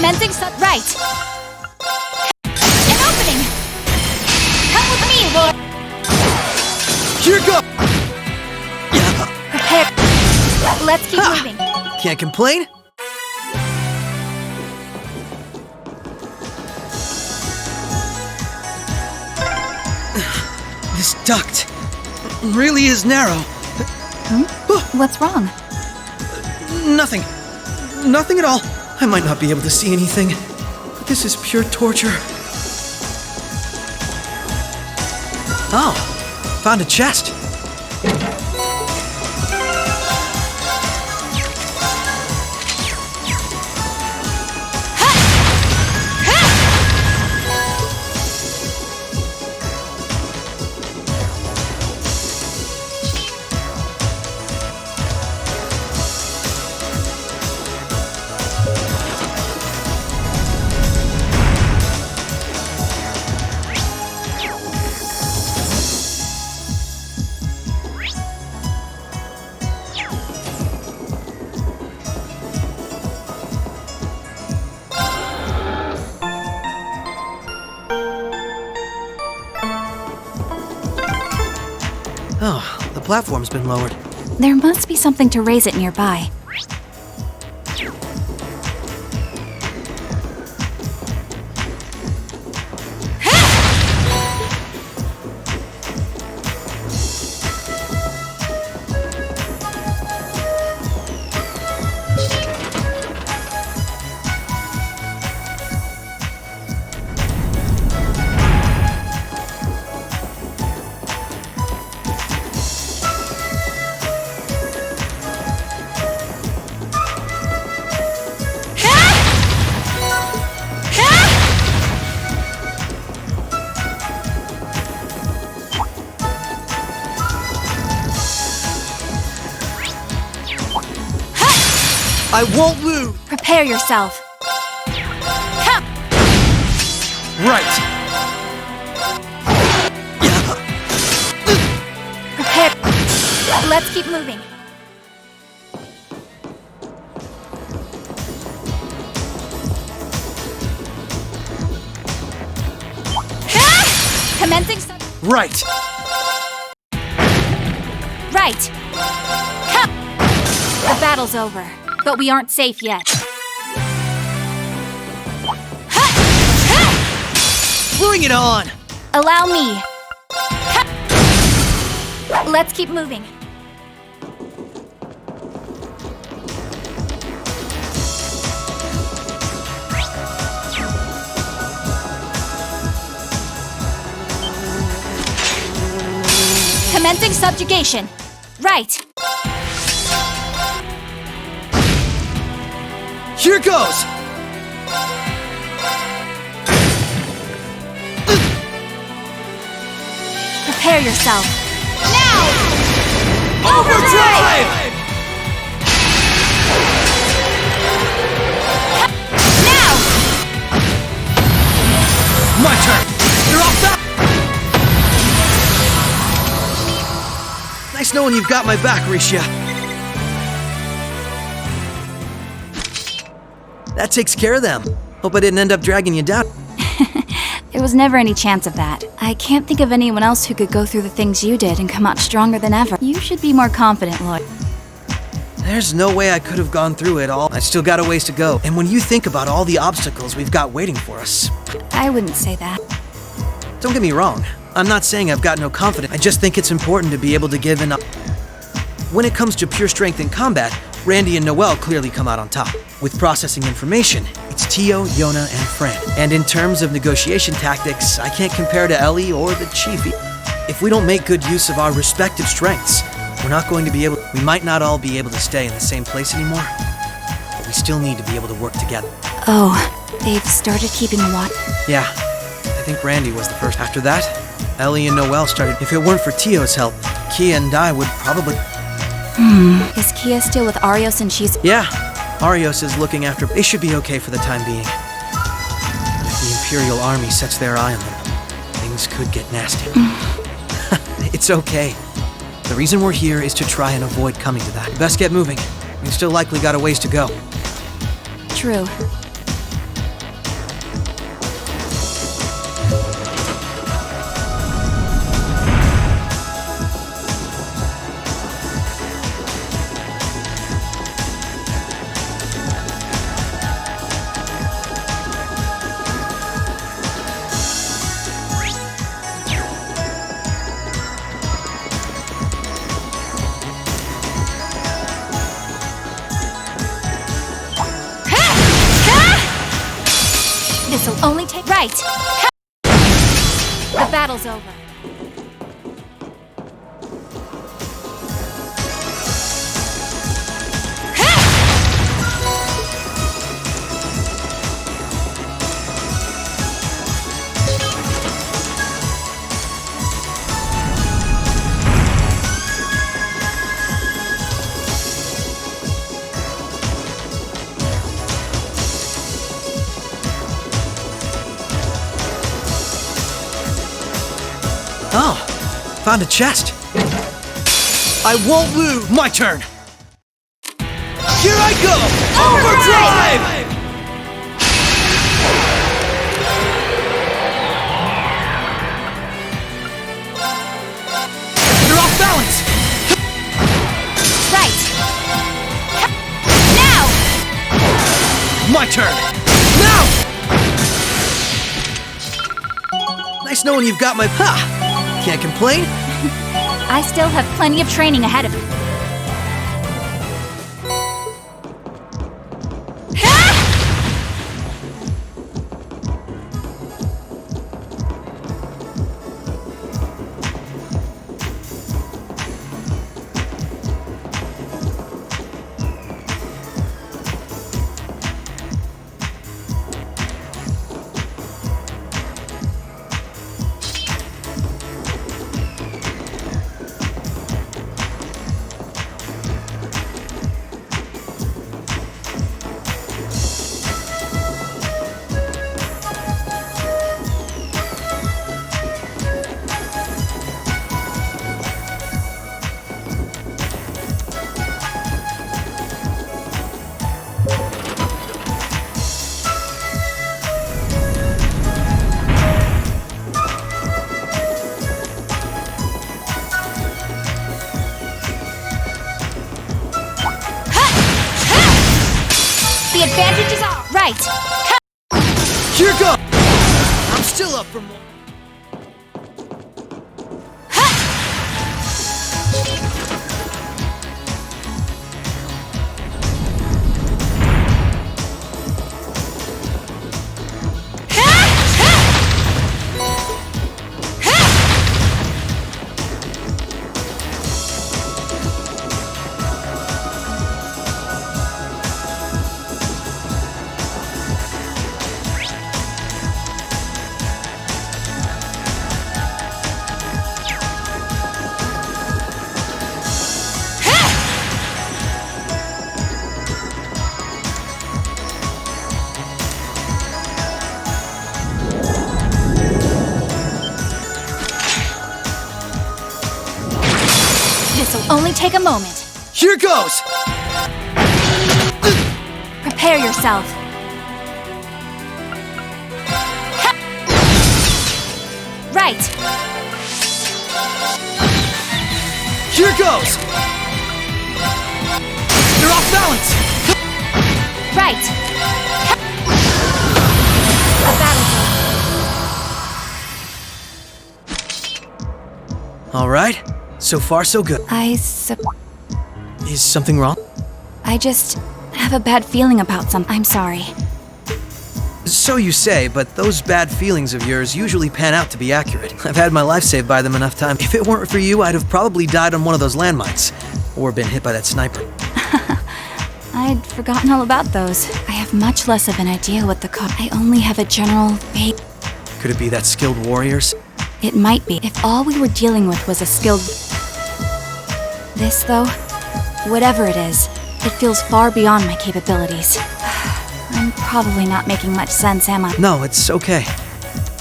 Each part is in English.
Commencing right. An opening. Come with me, Lord. Here go! Prepare. Let's keep moving. Can't complain? This duct really is narrow. What's wrong? Nothing. Nothing at all. I might not be able to see anything, but this is pure torture. Oh, found a chest. Oh, the platform's been lowered. There must be something to raise it nearby. I won't lose! Prepare yourself. Come! Right! Prepare. Let's keep moving. Commencing. Right! Right. Come. The battle's over, but we aren't safe yet. Bring it on! Allow me. Let's keep moving. Commencing subjugation. Right. Here goes! Prepare yourself. Now! Overdrive! Now! My turn! You're off top! Nice knowing you've got my back, Risha. That takes care of them. Hope I didn't end up dragging you down. There was never any chance of that. I can't think of anyone else who could go through the things you did and come out stronger than ever. You should be more confident, Lloyd. There's no way I could have gone through it all. I still got a ways to go. And when you think about all the obstacles we've got waiting for us... I wouldn't say that. Don't get me wrong. I'm not saying I've got no confidence. I just think it's important to be able to give enough. When it comes to pure strength in combat, Randy and Noelle clearly come out on top. With processing information, it's Tio, Yona, and Fran. And in terms of negotiation tactics, I can't compare to Ellie or the Chief. If we don't make good use of our respective strengths, we're not going to be able... We might not all be able to stay in the same place anymore, but we still need to be able to work together. Oh, they've started keeping watch. Yeah, I think Randy was the first. After that, Ellie and Noelle started. If it weren't for Tio's help, Kia and I would probably... Is Kia still with Arios and she's... Yeah, Arios is looking after... They should be okay for the time being. But if the Imperial Army sets their eye on them, things could get nasty. It's okay. The reason we're here is to try and avoid coming to that. Best get moving. We've still likely got a ways to go. True. Right! The battle's over. Oh, found a chest. I won't lose. My turn. Here I go! Overdrive! You're off balance! Right! Now! My turn! Now! Nice knowing you've got my... Ha! Can't complain. I still have plenty of training ahead of me. The advantage is all right. Here goes! I'm still up for more. This'll only take a moment. Here goes! Prepare yourself. Right. Here goes! You're off balance! Right. The battle's over. All right. So far, so good. Is something wrong? I just have a bad feeling about something. I'm sorry. So you say, but those bad feelings of yours usually pan out to be accurate. I've had my life saved by them enough times. If it weren't for you, I'd have probably died on one of those landmines. Or been hit by that sniper. I'd forgotten all about those. I have much less of an idea what the I only have a general vague... Could it be that skilled warriors? It might be. If all we were dealing with was a skilled... This, though, whatever it is, it feels far beyond my capabilities. I'm probably not making much sense, am I? No, it's okay.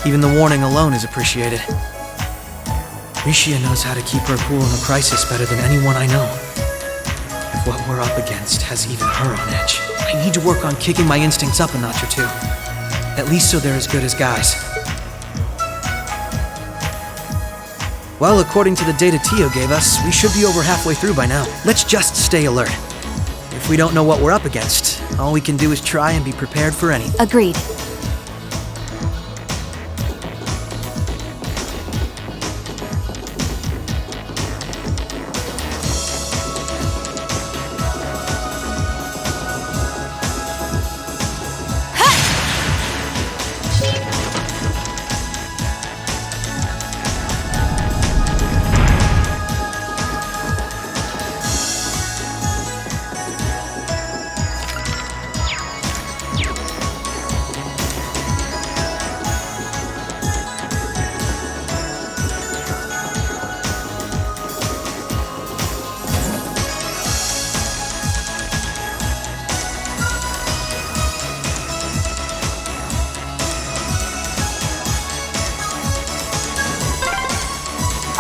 Even the warning alone is appreciated. Rishia knows how to keep her cool in a crisis better than anyone I know. If what we're up against has even her on edge, I need to work on kicking my instincts up a notch or two. At least so they're as good as guys. Well, according to the data Tio gave us, we should be over halfway through by now. Let's just stay alert. If we don't know what we're up against, all we can do is try and be prepared for anything. Agreed.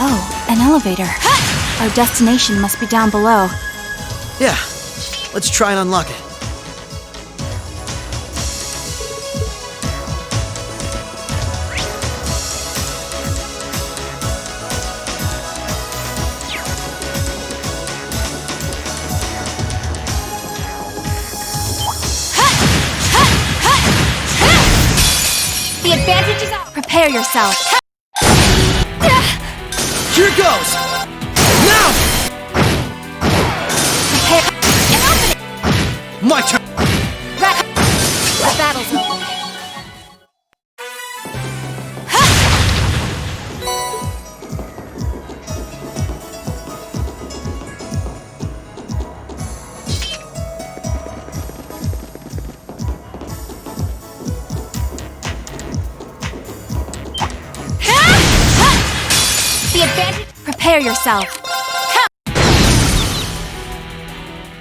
Oh, an elevator. Our destination must be down below. Yeah, let's try and unlock it. The advantage is ours. Prepare yourself. Here goes! Now! Prepare. My turn! The battle's over. The advantage. Prepare yourself.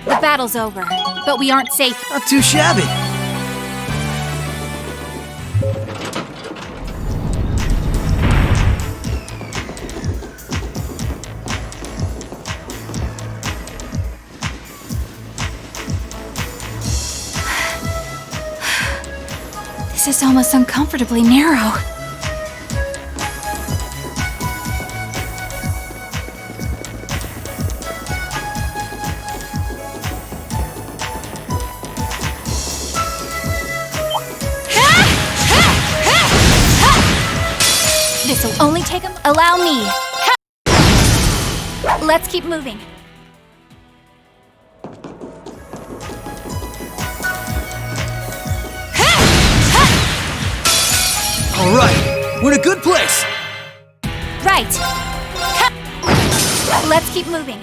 The battle's over, but we aren't safe. Not too shabby. This is almost uncomfortably narrow. This'll only take a... Allow me. Let's keep moving. All right, we're in a good place. Right. Let's keep moving.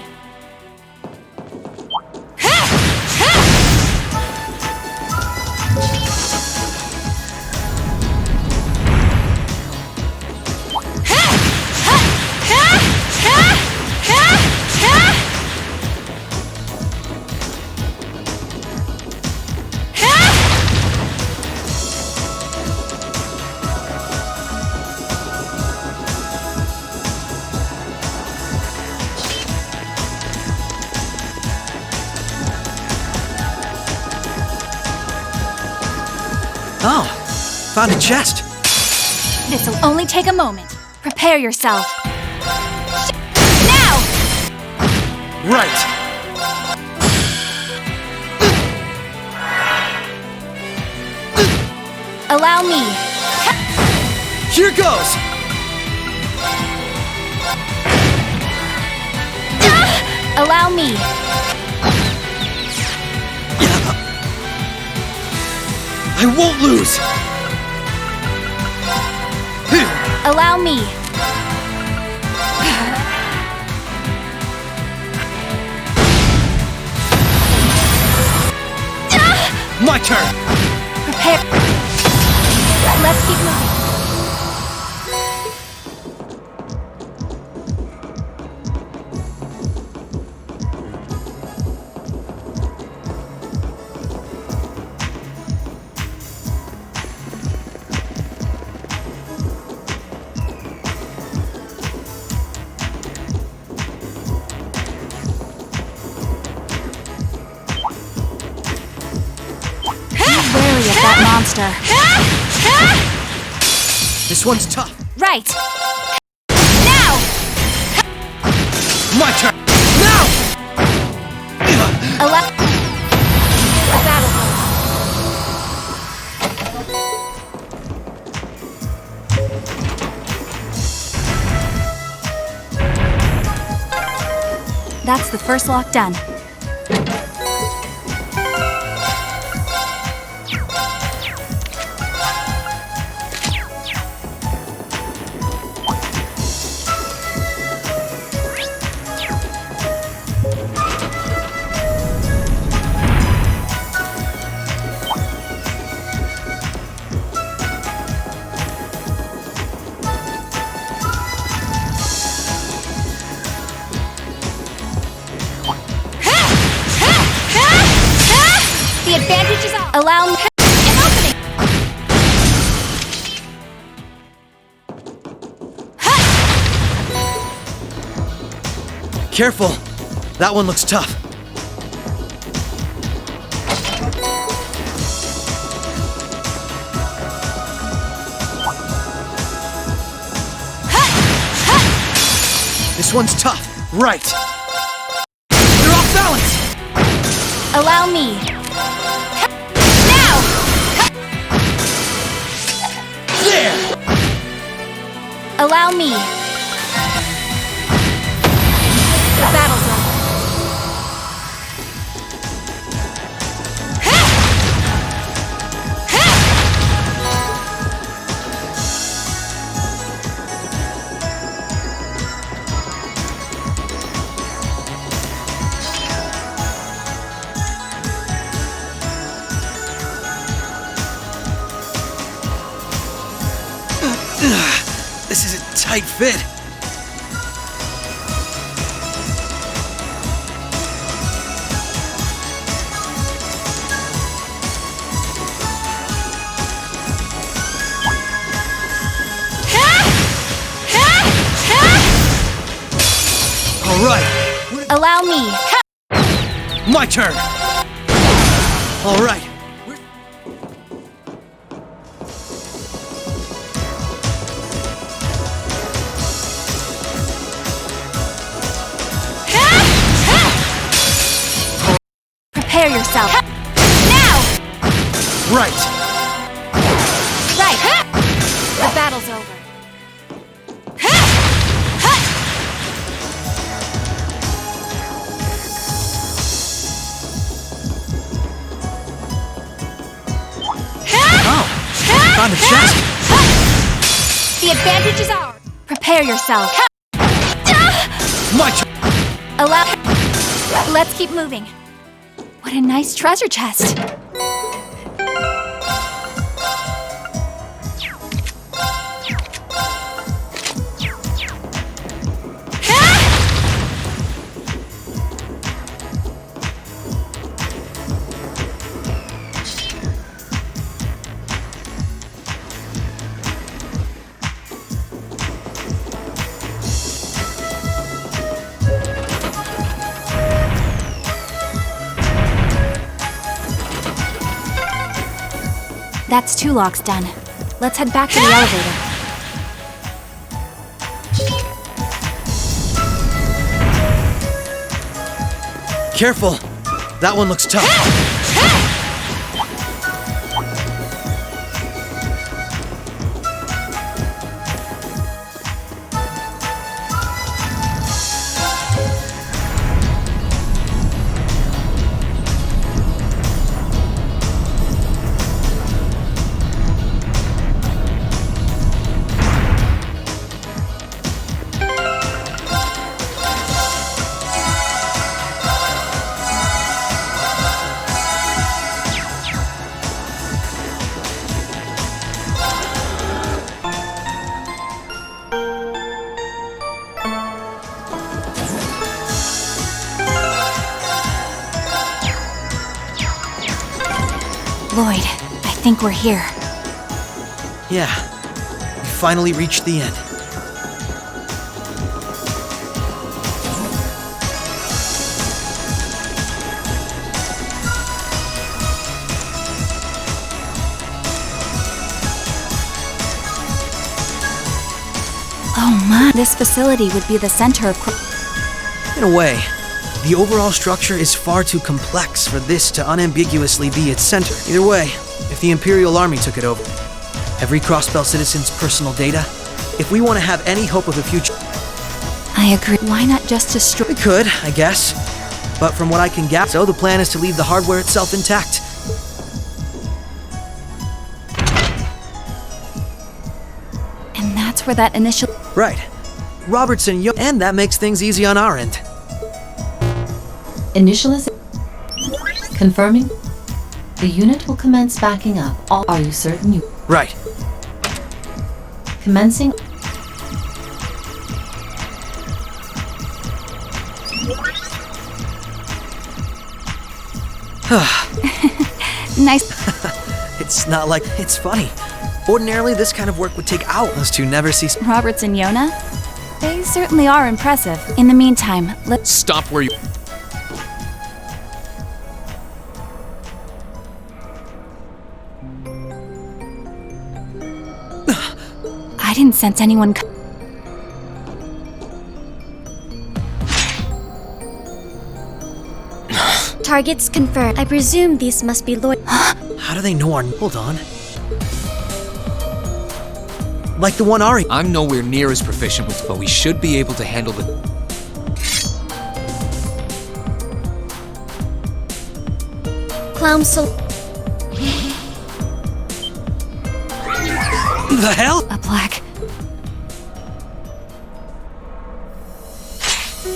Oh, found a chest. This'll only take a moment. Prepare yourself. Now! Right. Allow me. Here goes. Allow me. I won't lose. Allow me. My turn. Prepare. Let's keep moving. Wary of that monster. This one's tough. Right. Now! My turn. Now! Allow... The battle. That's the first lock done. Careful! That one looks tough. This one's tough. Right. You're off balance! Allow me. Now! There! Allow me. The battle's over. This is a tight fit. All right. Allow me. My turn. All right. Prepare yourself. Now! Right. Right. The battle's over. Oh, found a chest. The advantage is ours. Prepare yourself. My turn. Allow. Let's keep moving. What a nice treasure chest. That's 2 locks done. Let's head back to the elevator. Careful. That one looks tough. Lloyd, I think we're here. Yeah. We finally reached the end. Oh my, this facility would be the center of... In a way, the overall structure is far too complex for this to unambiguously be its center. Either way, if the Imperial Army took it over, every Crossbell citizen's personal data, if we want to have any hope of a future... I agree. Why not just destroy... We could, I guess. But from what I can gather, so the plan is to leave the hardware itself intact. And that's where that initial... Right. Robertson, and that makes things easy on our end. Initialization confirming. The unit will commence backing up. Are you certain you... Right. Commencing. Nice. It's not like... It's funny. Ordinarily, this kind of work would take hours to never cease. Robertson Yona? They certainly are impressive. In the meantime, let's... Stop where you... I didn't sense anyone... Targets confirmed. I presume these must be Lord. How do they know our... Hold on. Like the one Ari... I'm nowhere near as proficient with, but we should be able to handle the... Clown Sol. The hell? A black...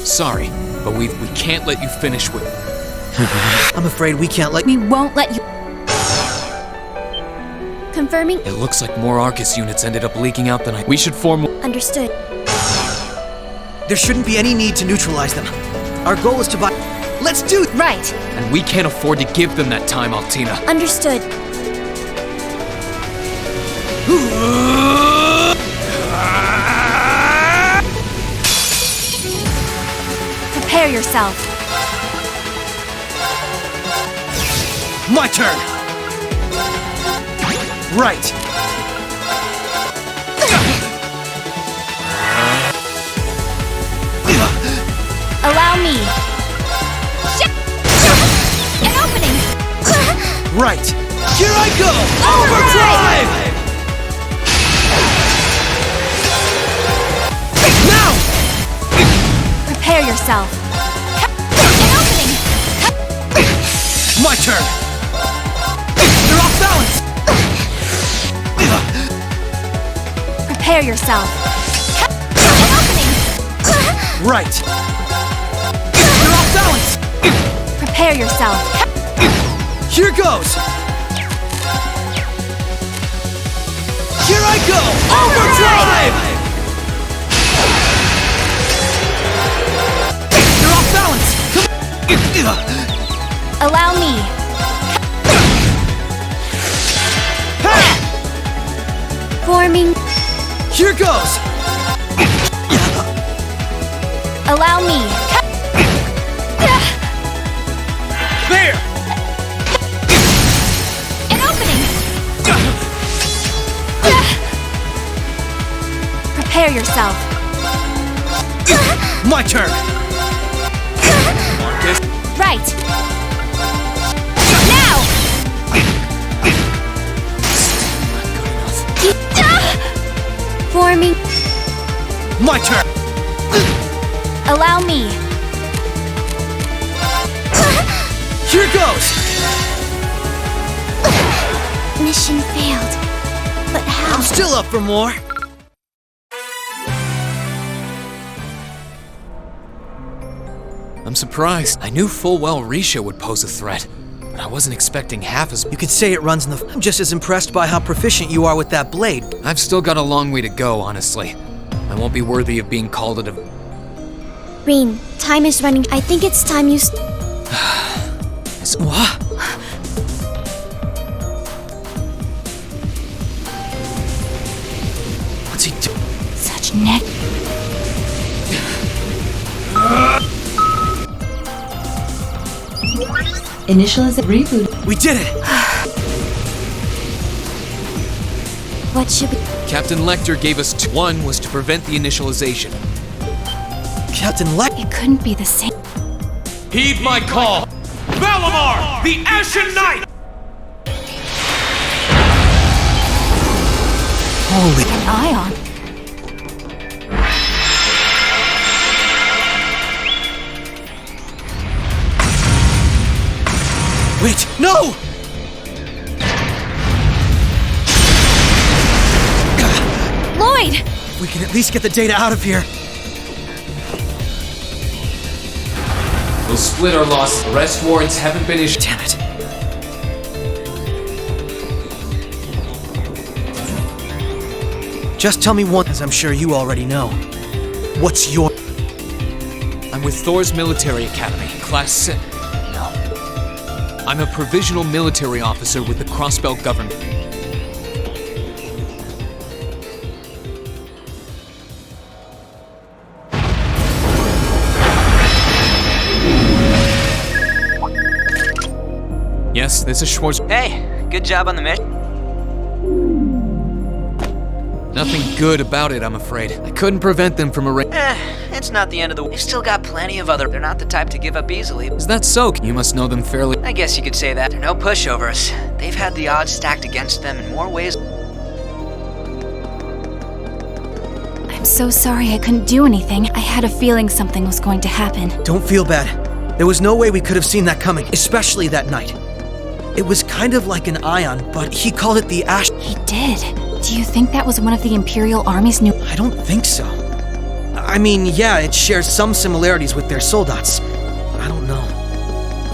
Sorry, but we can't let you finish with... I'm afraid we can't let... We won't let you... Confirming. It looks like more Arcus units ended up leaking out than I... We should form... Understood. There shouldn't be any need to neutralize them. Our goal is to buy... Let's do... Right. And we can't afford to give them that time, Altina. Understood. Prepare yourself. My turn! Right. Allow me. An opening. Right. Here I go! Overdrive! Now! Prepare yourself. An opening. My turn! You're off balance! Prepare yourself. An opening. Right. You're off balance! Prepare yourself. Here goes! Here I go! Overdrive! You're off balance! Come. Allow me. Forming. Here goes! Allow me. There! An opening. Prepare yourself. My turn! Arcus? Right. Now. Forming. My turn! Allow me. Here goes! Mission failed. But how? I'm still up for more! I'm surprised. I knew full well Risha would pose a threat, but I wasn't expecting half as... You could say it runs in the... I'm just as impressed by how proficient you are with that blade. I've still got a long way to go, honestly. I won't be worthy of being called a... Rean, time is running. I think it's time you. What? What's he doing? Such neck. Initialize reboot. We did it! What should we? Captain Lecter gave us two. One was to prevent the initialization. Captain Lek... It couldn't be the same. Heed my call! Valimar, the Ashen Knight! Holy... An ion. Wait, no! Lloyd! We can at least get the data out of here. We'll split our loss. Arrest warrants haven't been issued. Damn it. Just tell me one, as I'm sure you already know. What's your... I'm with Thor's Military Academy, Class 6. No. I'm a provisional military officer with the Crossbelt government. this is Schwartz. Hey, good job on the mission. Nothing good about it, I'm afraid. I couldn't prevent them from It's not the end of the... They've still got plenty of other... They're not the type to give up easily. Is that so? You must know them fairly. I guess you could say that. They're no pushovers. They've had the odds stacked against them in more ways. I'm so sorry I couldn't do anything. I had a feeling something was going to happen. Don't feel bad. There was no way we could have seen that coming, especially that night. It was kind of like an ion, but he called it the Ash. He did. Do you think that was one of the Imperial Army's new... I don't think so. I mean, yeah, it shares some similarities with their soldats. But I don't know.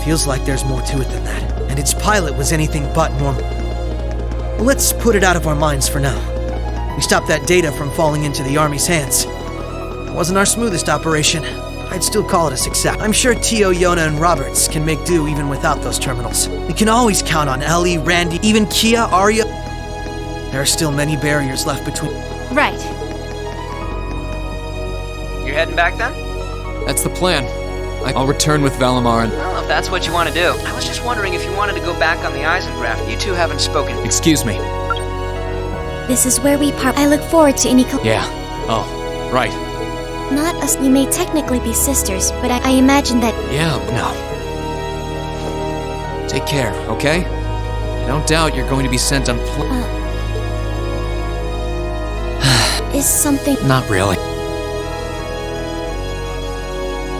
Feels like there's more to it than that. And its pilot was anything but normal. Well, let's put it out of our minds for now. We stopped that data from falling into the Army's hands. It wasn't our smoothest operation. I'd still call it a success. I'm sure Tio, Yona, and Roberts can make do even without those terminals. We can always count on Ellie, Randy, even Kia, Arya. There are still many barriers left between... Right. You're heading back then? That's the plan. I'll return with Valimar and... Well, if that's what you want to do. I was just wondering if you wanted to go back on the Eisengraph. You two haven't spoken. Excuse me. This is where we part. I look forward to any Yeah. Oh, right. Not us. You may technically be sisters, but I imagine that... Yeah, no. Take care, okay? I don't doubt you're going to be sent on is something... Not really.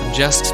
I'm just...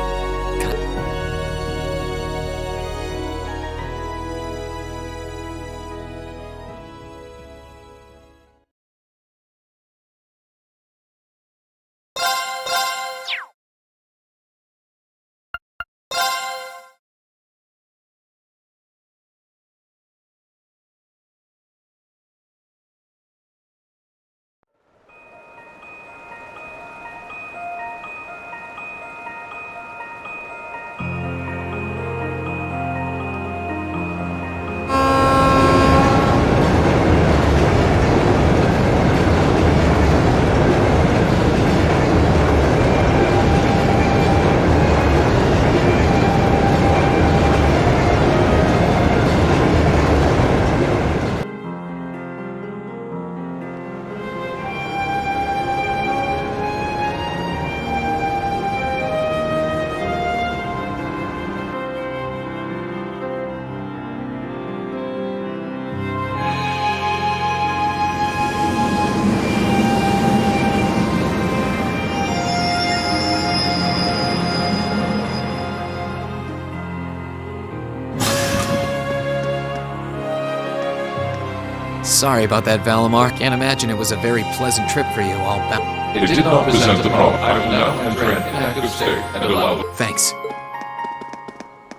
Sorry about that, Valimar. Can't imagine it was a very pleasant trip for you all back. It did not present a problem. I will now enter an inactive state and allow... Thanks.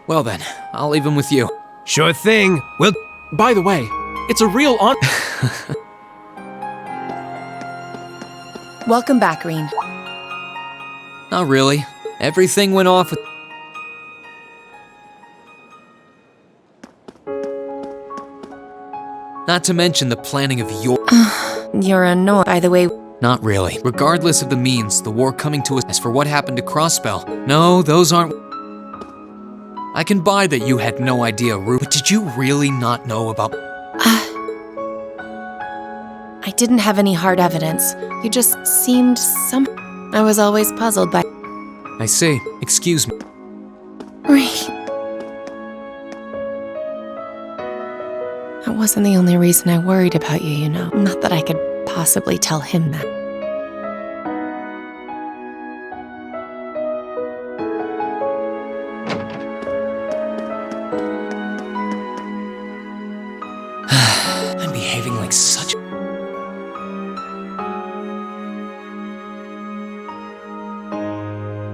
Well then, I'll leave him with you. Sure thing. Well, by the way, it's a real honor. Welcome back, Rean. Not really. Everything went off with... Not to mention the planning of your... You're annoyed, by the way. Not really. Regardless of the means, the war coming to us. As for what happened to Crossbell, no, those aren't... I can buy that you had no idea, Rue, but did you really not know about... I didn't have any hard evidence. You just seemed I was always puzzled by... I see. Excuse me. Rean. That wasn't the only reason I worried about you, you know. Not that I could possibly tell him that. I'm behaving like such...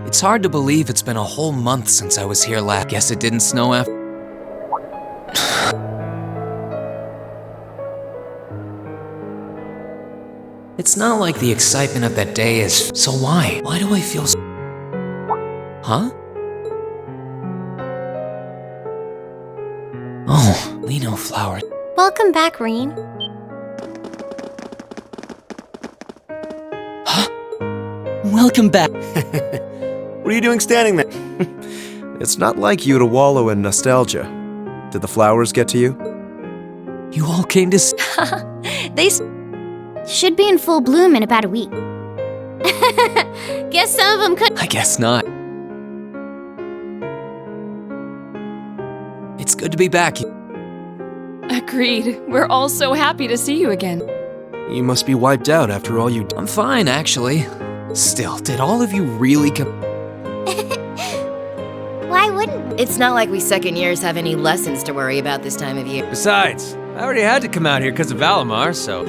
It's hard to believe it's been a whole month since I was here last. Guess it didn't snow after... It's not like the excitement of that day is... So why? Why do I feel so... Huh? Oh, Lino flowers. Welcome back, Rean. Welcome back. What are you doing standing there? It's not like you to wallow in nostalgia. Did the flowers get to you? You all came to They should be in full bloom in about a week. Guess some of them could. I guess not. It's good to be back. Agreed. We're all so happy to see you again. You must be wiped out after all you... I'm fine, actually. Still, did all of you really come? Why wouldn't? It's not like we second years have any lessons to worry about this time of year. Besides, I already had to come out here because of Valimar, so...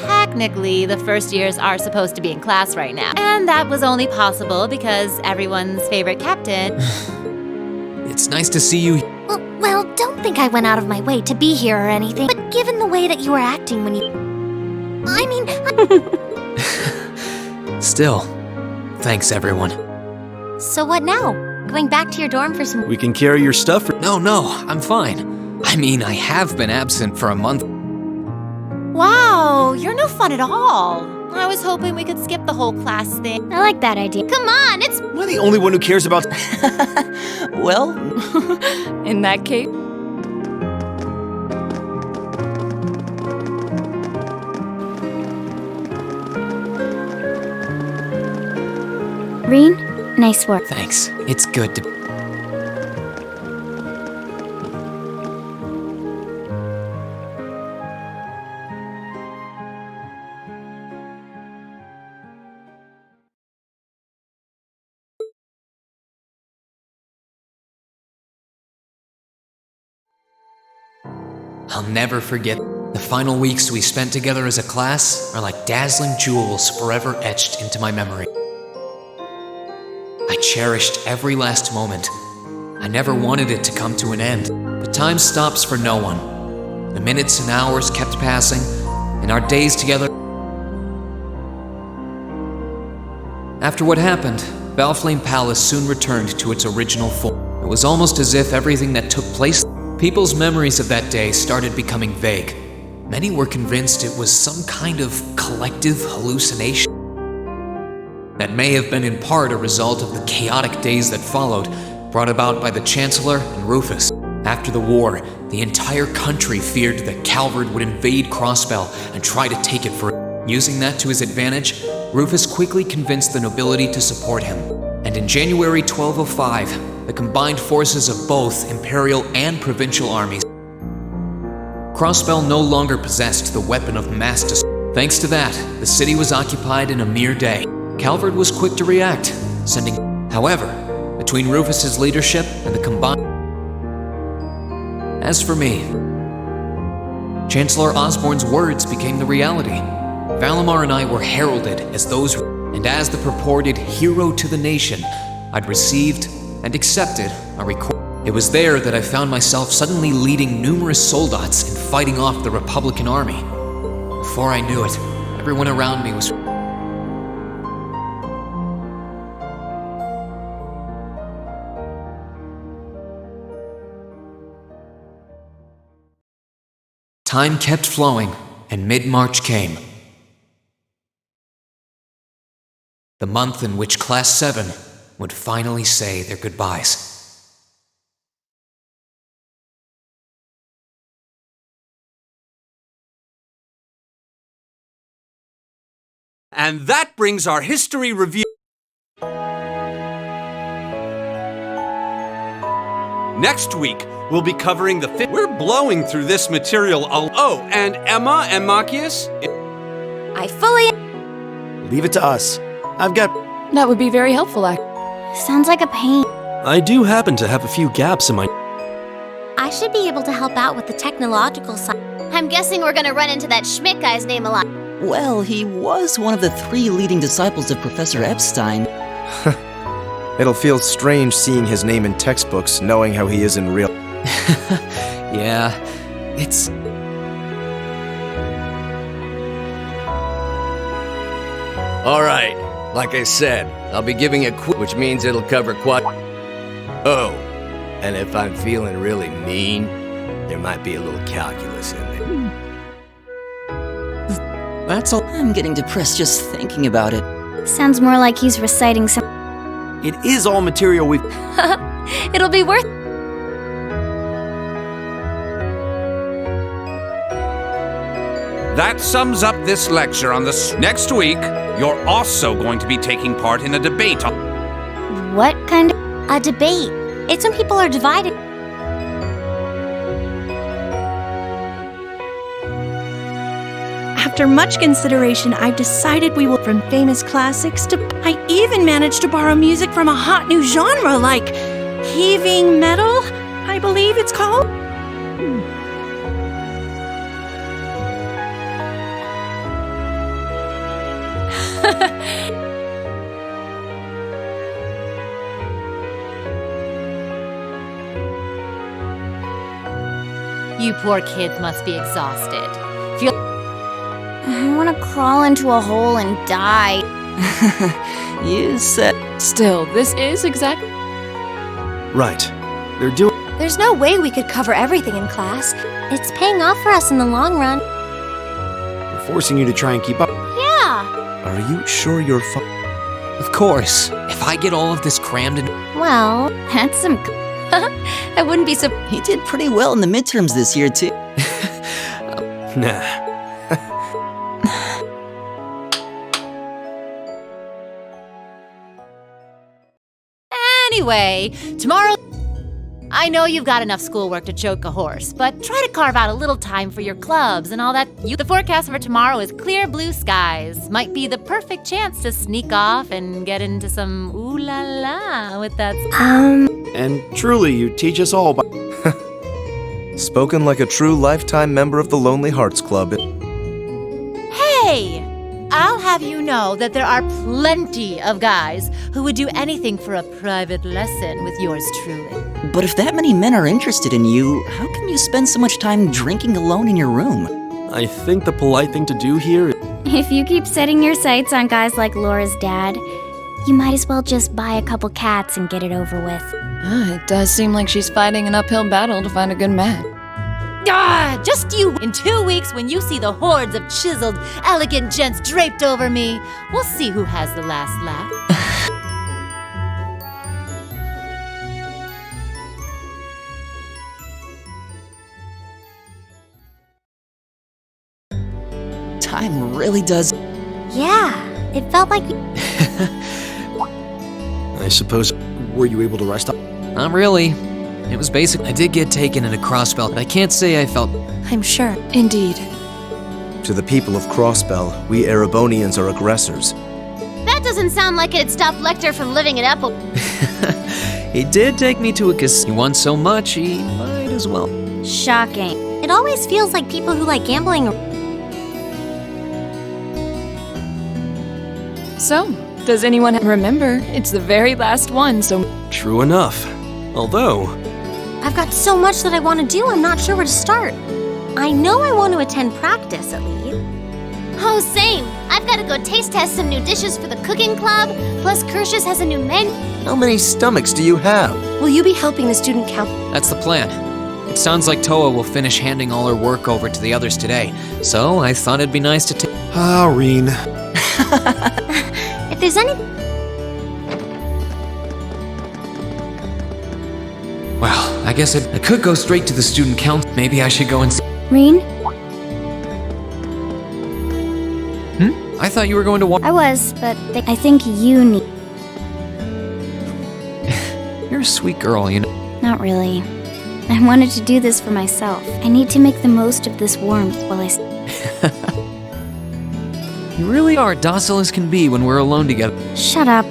Technically, the first years are supposed to be in class right now. And that was only possible because everyone's favorite captain... It's nice to see you. Well, don't think I went out of my way to be here or anything. But given the way that you were acting when you... I mean... Still, thanks everyone. So what now? Going back to your dorm for some... We can carry your stuff for... No, I'm fine. I mean, I have been absent for a month. Wow, you're no fun at all. I was hoping we could skip the whole class thing. I like that idea. Come on, it's... Am I the only one who cares about... Well, In that case... Rean, nice work. Thanks. It's good to... I'll never forget the final weeks we spent together as a class are like dazzling jewels forever etched into my memory. I cherished every last moment. I never wanted it to come to an end, but time stops for no one. The minutes and hours kept passing, and our days together... After what happened, Valflame Palace soon returned to its original form. It was almost as if everything that took place... People's memories of that day started becoming vague. Many were convinced it was some kind of collective hallucination that may have been in part a result of the chaotic days that followed, brought about by the Chancellor and Rufus. After the war, the entire country feared that Calvard would invade Crossbell and try to take it for it. Using that to his advantage, Rufus quickly convinced the nobility to support him. And in January 1205, the combined forces of both imperial and provincial armies. Crossbell no longer possessed the weapon of mass destruction. Thanks to that, the city was occupied in a mere day. Calvard was quick to react, sending... However, between Rufus's leadership and the combined... As for me, Chancellor Osborne's words became the reality. Valimar and I were heralded as those... And as the purported hero to the nation, I'd received and accepted a record. It was there that I found myself suddenly leading numerous soldats in fighting off the Republican army. Before I knew it, everyone around me was... Time kept flowing, and mid-March came. The month in which Class 7 would finally say their goodbyes. And that brings our history review. Next week, we'll be covering the We're blowing through this material. Oh, and Emma and Machias? I fully... Leave it to us. I've got... That would be very helpful, Sounds like a pain. I do happen to have a few gaps in my... I should be able to help out with the technological side. I'm guessing we're gonna run into that Schmidt guy's name a lot. well, he was one of the 3 leading disciples of Professor Epstein. It'll feel strange seeing his name in textbooks, knowing how he is in real... Yeah, it's... All right, like I said, I'll be giving a quiz, which means it'll cover quad... Oh, and if I'm feeling really mean, there might be a little calculus in there. That's all. I'm getting depressed just thinking about it. Sounds more like he's reciting some... It is all material we've... It'll be worth... That sums up this lecture on the... Next week, you're also going to be taking part in a debate on... What kind of... A debate? It's when people are divided. After much consideration, I've decided we will from famous classics to... I even managed to borrow music from a hot new genre like heaving metal, I believe it's called. You poor kids must be exhausted. I want to crawl into a hole and die. You said... Still, this is exactly... Right. They're doing... There's no way we could cover everything in class. It's paying off for us in the long run. They're forcing you to try and keep up. Yeah. Are you sure you're Of course. If I get all of this crammed in... Well, that's some... I wouldn't be so... He did pretty well in the midterms this year, too. Nah. Anyway, tomorrow... I know you've got enough schoolwork to choke a horse, but try to carve out a little time for your clubs and all that. The forecast for tomorrow is clear blue skies. Might be the perfect chance to sneak off and get into some ooh la la with that... And truly, you teach us all by... Spoken like a true lifetime member of the Lonely Hearts Club. Hey! I'll have you know that there are plenty of guys who would do anything for a private lesson with yours truly. But if that many men are interested in you, how come you spend so much time drinking alone in your room? I think the polite thing to do here is... If you keep setting your sights on guys like Laura's dad, you might as well just buy a couple cats and get it over with. It does seem like she's fighting an uphill battle to find a good man. Just you. In 2 weeks, when you see the hordes of chiseled, elegant gents draped over me, we'll see who has the last laugh. Time really does... Yeah, it felt like... I suppose... Were you able to rest up? Not really. It was basic. I did get taken in a crossbell, but I can't say I felt... I'm sure. Indeed. To the people of Crossbell, we Erebonians are aggressors. That doesn't sound like it'd stop Lecter from living it up. He did take me to a casino. He won so much, he might as well. Shocking. It always feels like people who like gambling... So, does anyone remember? It's the very last one, so... True enough. Although... I've got so much that I want to do, I'm not sure where to start. I know I want to attend practice, at least. Oh, same. I've got to go taste test some new dishes for the cooking club, plus Kirsch's has a new menu. How many stomachs do you have? Will you be helping the student count? That's the plan. It sounds like Toa will finish handing all her work over to the others today, so I thought it'd be nice to take... Ah, Reen. If there's any... Well, I guess I could go straight to the student count. Maybe I should go and... Reen? I thought you were going to walk... I was, but I think you need... You're a sweet girl, you know. Not really. I wanted to do this for myself. I need to make the most of this warmth while I... You really are docile as can be when we're alone together. Shut up.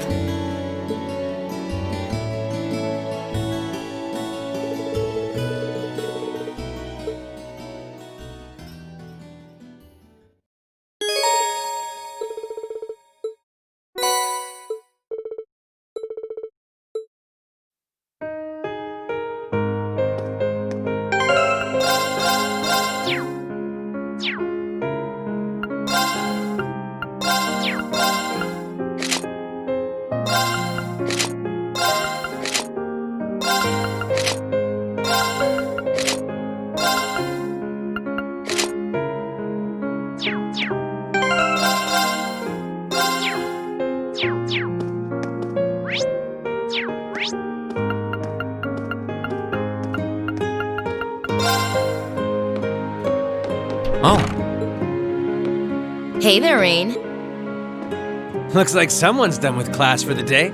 Hey there, Rain. Looks like someone's done with class for the day.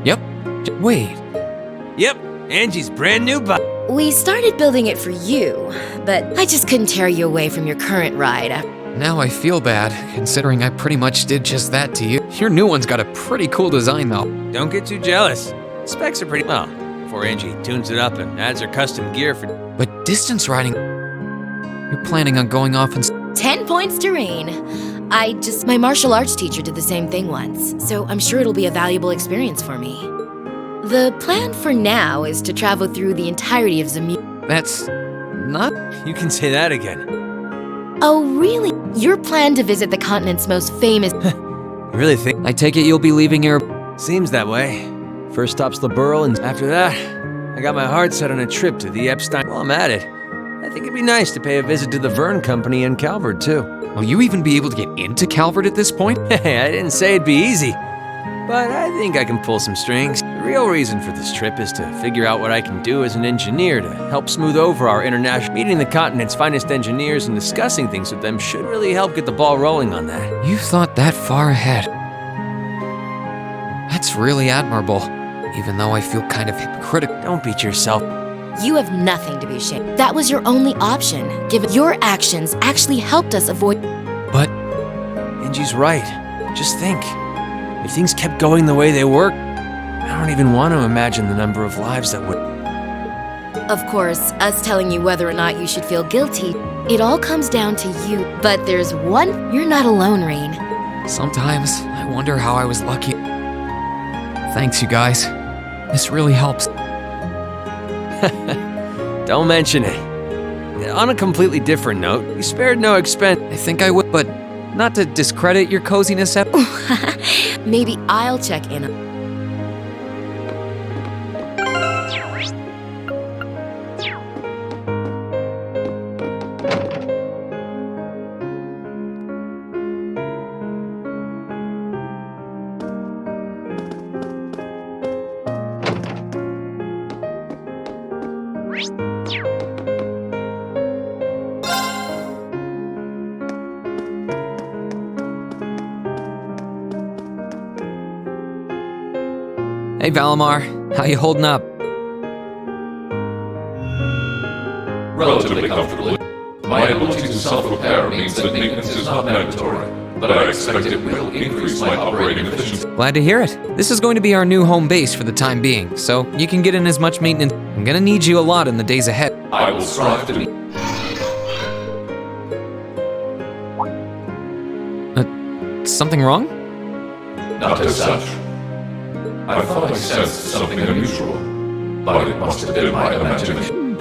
Yep. Wait. Yep, Angie's brand new bike. We started building it for you, but I just couldn't tear you away from your current ride. Now I feel bad, considering I pretty much did just that to you. Your new one's got a pretty cool design, though. Don't get too jealous. Specs are pretty well before Angie tunes it up and adds her custom gear for. But distance riding. You're planning on going off and. 10 points to Rain. My martial arts teacher did the same thing once, so I'm sure it'll be a valuable experience for me. The plan for now is to travel through the entirety of Zamir. That's not. You can say that again. Oh, really? Your plan to visit the continent's most famous. You really think? I take it you'll be leaving your. Seems that way. First stop's the Burl, and after that, I got my heart set on a trip to the Epstein. While I'm at it, I think it'd be nice to pay a visit to the Vern Company in Calvert, too. Will you even be able to get into Calvert at this point? Hey, I didn't say it'd be easy. But I think I can pull some strings. The real reason for this trip is to figure out what I can do as an engineer to help smooth over our international. Meeting the continent's finest engineers and discussing things with them should really help get the ball rolling on that. You've thought that far ahead. That's really admirable, even though I feel kind of hypocritical. Don't beat yourself. You have nothing to be ashamed. That was your only option, given your actions actually helped us avoid. But Angie's right. Just think. If things kept going the way they were, I don't even want to imagine the number of lives that would. Of course, us telling you whether or not you should feel guilty, it all comes down to you. But there's one, you're not alone, Rain. Sometimes I wonder how I was lucky. Thanks, you guys. This really helps. Don't mention it. On a completely different note, you spared no expense. I think I would, but not to discredit your coziness. Maybe I'll check in. Hey, Valimar. How you holding up? Relatively comfortably. My ability to self-repair means that maintenance is not mandatory, but I expect it will increase my operating efficiency. Glad to hear it. This is going to be our new home base for the time being, so you can get in as much maintenance. I'm gonna need you a lot in the days ahead. I will strive to be. Something wrong? Not as such. I thought I sensed something unusual, but it must have been my imagination.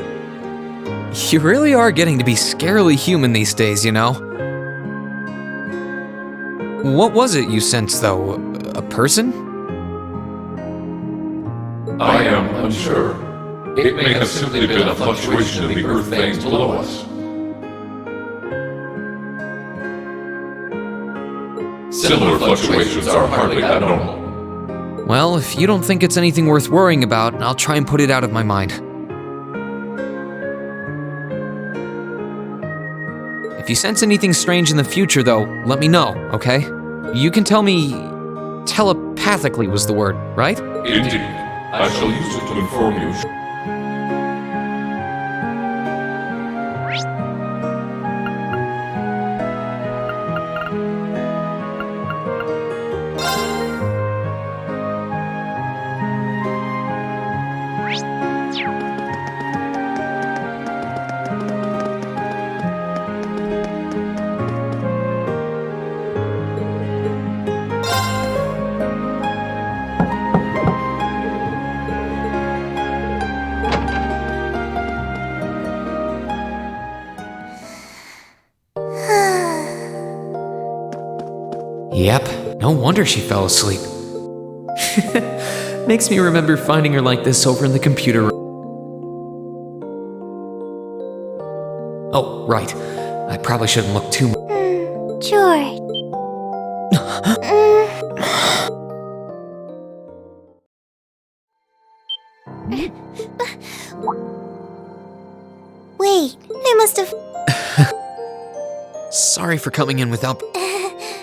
You really are getting to be scarily human these days, you know? What was it you sensed, though? A person? I am unsure. It may have simply been a fluctuation of the earth veins below us. Similar fluctuations are hardly abnormal. Well, if you don't think it's anything worth worrying about, I'll try and put it out of my mind. If you sense anything strange in the future, though, let me know, okay? You can tell me... telepathically was the word, right? Indeed. I shall use it to inform you. Yep, no wonder she fell asleep. Makes me remember finding her like this over in the computer room. Oh, right. I probably shouldn't look too much. George. Wait, I must have... Sorry for coming in without... I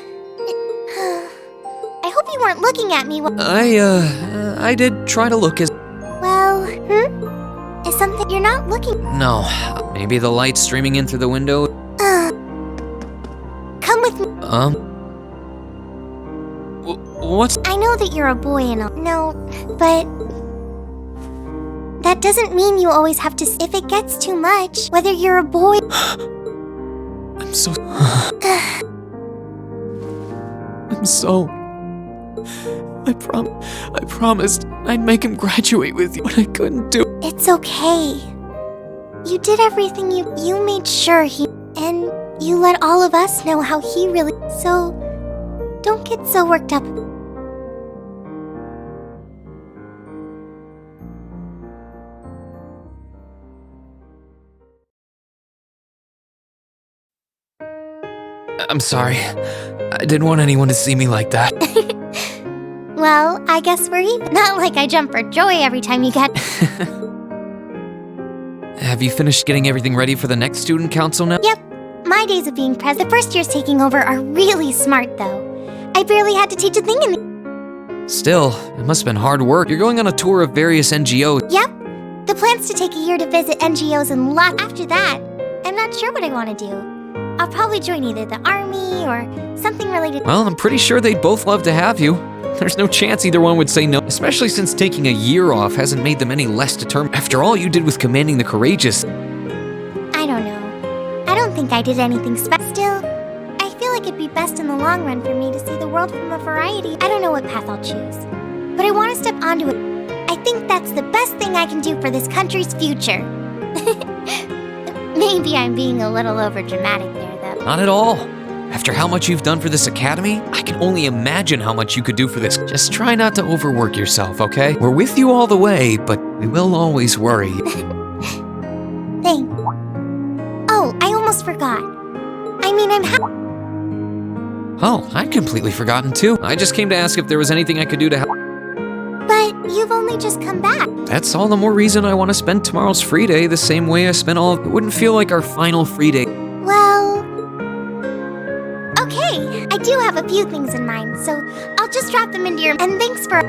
hope you weren't looking at me while... I did try to look as... Well, Is something you're not looking... No, maybe the light streaming in through the window? Come with me. What's... I know that you're a boy and all. No, but... That doesn't mean you always have to... If it gets too much, whether you're a boy... I'm so... I'm so... I promised I'd make him graduate with you, but I couldn't do... It's okay. You did everything you made sure he... And you let all of us know how he really... So... Don't get so worked up. I'm sorry. I didn't want anyone to see me like that. Well, I guess we're even. Not like I jump for joy every time you get... Have you finished getting everything ready for the next student council now? Yep. My days of being president, the first years taking over are really smart, though. I barely had to teach a thing in the... Still, it must have been hard work. You're going on a tour of various NGOs. Yep. The plan's to take a year to visit NGOs and lot. After that, I'm not sure what I want to do. I'll probably join either the army or something related... Well, I'm pretty sure they'd both love to have you. There's no chance either one would say no, especially since taking a year off hasn't made them any less determined. After all you did with commanding the courageous... I don't know. I don't think I did anything special. Still, I feel like it'd be best in the long run for me to see the world from a variety. I don't know what path I'll choose, but I want to step onto it. I think that's the best thing I can do for this country's future. Maybe I'm being a little overdramatic there, though. Not at all. After how much you've done for this academy, I can only imagine how much you could do for this. Just try not to overwork yourself, okay? We're with you all the way, but we will always worry. Thanks. Oh, I almost forgot. I mean, Oh, I'd completely forgotten too. I just came to ask if there was anything I could do to help. But you've only just come back. That's all the more reason I want to spend tomorrow's free day the same way I spent all of it. Wouldn't feel like our final free day. Well... Okay, I do have a few things in mind, so I'll just drop them into your... And thanks for...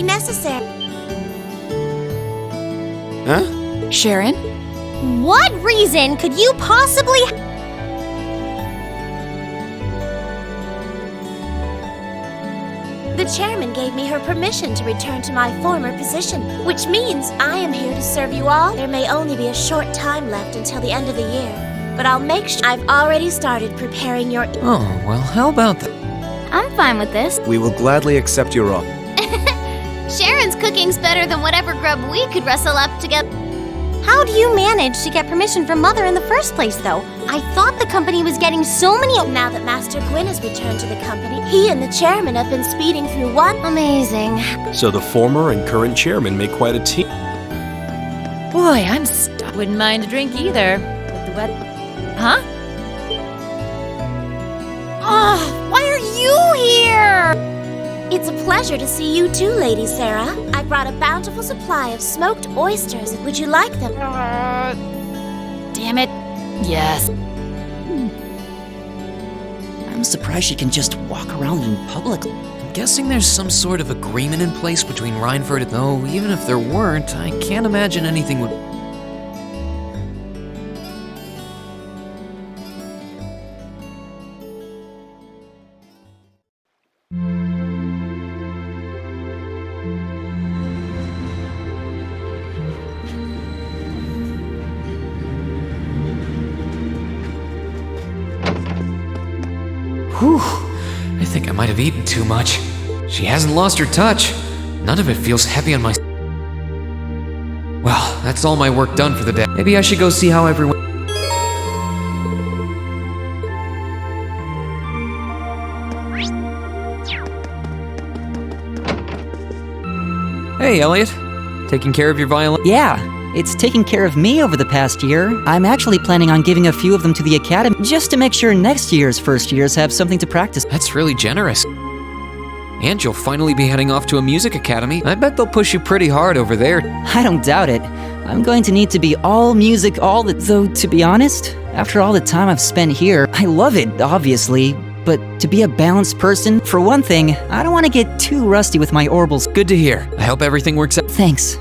Necessary. Huh? Sharon? What reason could you possibly... The chairman gave me her permission to return to my former position, which means I am here to serve you all. There may only be a short time left until the end of the year, but I'll make sure I've already started preparing your... Oh, well, how about that? I'm fine with this. We will gladly accept your offer. Sharon's cooking's better than whatever grub we could rustle up together. How do you manage to get permission from Mother in the first place, though? I thought the company was getting so many... Now that Master Gwyn has returned to the company, he and the chairman have been speeding through one... Amazing. So the former and current chairman make quite a team. Boy, I'm stuck. Wouldn't mind a drink either. With the wet... Huh? Oh, why are you here? It's a pleasure to see you too, Lady Sarah. I brought a bountiful supply of smoked oysters. Would you like them? Damn it. Yes. I'm surprised she can just walk around in public. I'm guessing there's some sort of agreement in place between Reinford and... Though, even if there weren't, I can't imagine anything would... Whew, I think I might have eaten too much. She hasn't lost her touch. None of it feels heavy on my... Well, that's all my work done for the day. Maybe I should go see how everyone... Hey, Elliot. Taking care of your violin? Yeah, it's taken care of me over the past year. I'm actually planning on giving a few of them to the academy just to make sure next year's first years have something to practice. That's really generous. And you'll finally be heading off to a music academy. I bet they'll push you pretty hard over there. I don't doubt it. I'm going to need to be all music all the... Though, to be honest, after all the time I've spent here, I love it, obviously. But to be a balanced person, for one thing, I don't want to get too rusty with my orbals. Good to hear. I hope everything works out. Thanks.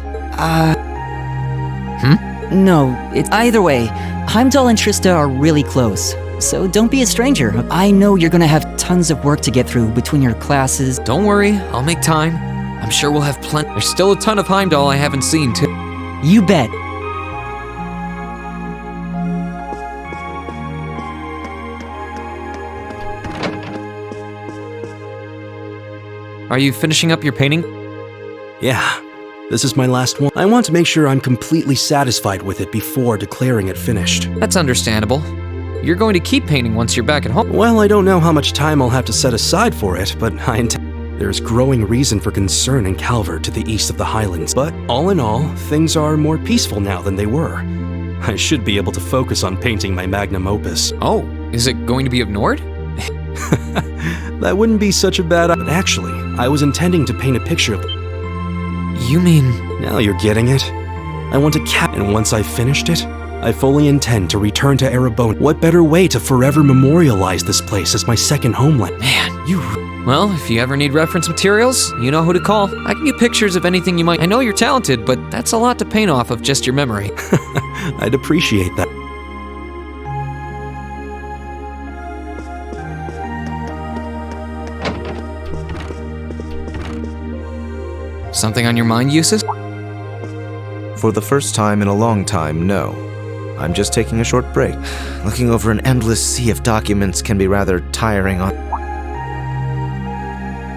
No, it's either way. Heimdall and Trista are really close, so don't be a stranger. I know you're gonna have tons of work to get through between your classes. Don't worry, I'll make time. I'm sure we'll have plenty. There's still a ton of Heimdall I haven't seen, too. You bet. Are you finishing up your painting? Yeah, this is my last one. I want to make sure I'm completely satisfied with it before declaring it finished. That's understandable. You're going to keep painting once you're back at home. Well, I don't know how much time I'll have to set aside for it, but I intend... There's growing reason for concern in Calvert to the east of the Highlands. But all in all, things are more peaceful now than they were. I should be able to focus on painting my magnum opus. Oh, is it going to be of Nord? That wouldn't be such a bad idea. Actually, I was intending to paint a picture of... You mean... Now you're getting it. I want to and once I've finished it, I fully intend to return to Erebone. What better way to forever memorialize this place as my second homeland? Man, you... Well, if you ever need reference materials, you know who to call. I can get pictures of anything you might... I know you're talented, but that's a lot to paint off of just your memory. I'd appreciate that. Something on your mind, Eustace? For the first time in a long time, no. I'm just taking a short break. Looking over an endless sea of documents can be rather tiring on...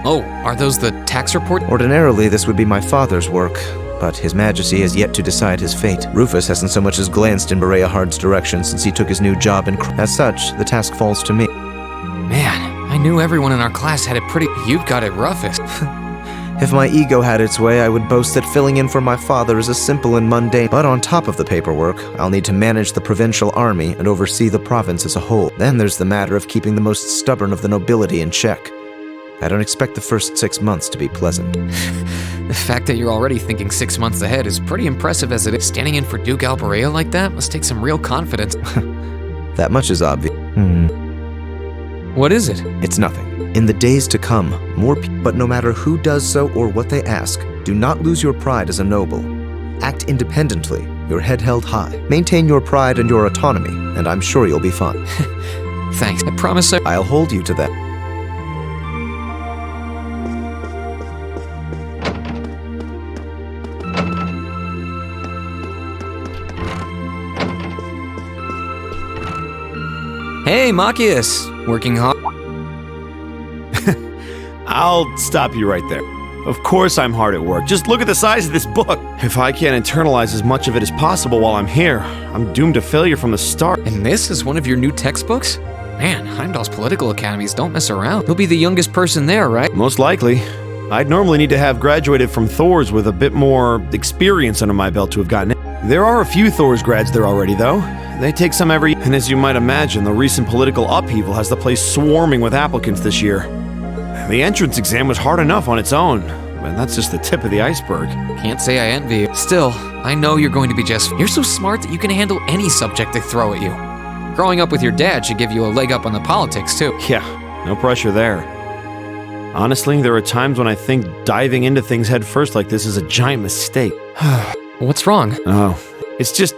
Oh, are those the tax report? Ordinarily, this would be my father's work, but His Majesty has yet to decide his fate. Rufus hasn't so much as glanced in Berea Hard's direction since he took his new job in... As such, the task falls to me. Man, I knew everyone in our class had it pretty... You've got it roughest. If my ego had its way, I would boast that filling in for my father is a simple and mundane. But on top of the paperwork, I'll need to manage the provincial army and oversee the province as a whole. Then there's the matter of keeping the most stubborn of the nobility in check. I don't expect the first 6 months to be pleasant. The fact that you're already thinking 6 months ahead is pretty impressive as it is. Standing in for Duke Alberea like that must take some real confidence. That much is obvious. What is it? It's nothing. In the days to come, but no matter who does so or what they ask, do not lose your pride as a noble. Act independently, your head held high. Maintain your pride and your autonomy, and I'm sure you'll be fine. Thanks. I promise I'll hold you to that. Hey, Machias. Working hard? I'll stop you right there. Of course I'm hard at work. Just look at the size of this book. If I can't internalize as much of it as possible while I'm here, I'm doomed to failure from the start. And this is one of your new textbooks? Man, Heimdall's political academies don't mess around. You'll be the youngest person there, right? Most likely. I'd normally need to have graduated from Thor's with a bit more experience under my belt to have gotten it. There are a few Thor's grads there already, though. They take some every year. And as you might imagine, the recent political upheaval has the place swarming with applicants this year. The entrance exam was hard enough on its own, but that's just the tip of the iceberg. Can't say I envy you. Still, I know you're going to be just... You're so smart that you can handle any subject they throw at you. Growing up with your dad should give you a leg up on the politics, too. Yeah, no pressure there. Honestly, there are times when I think diving into things head first like this is a giant mistake. What's wrong? Oh, it's just...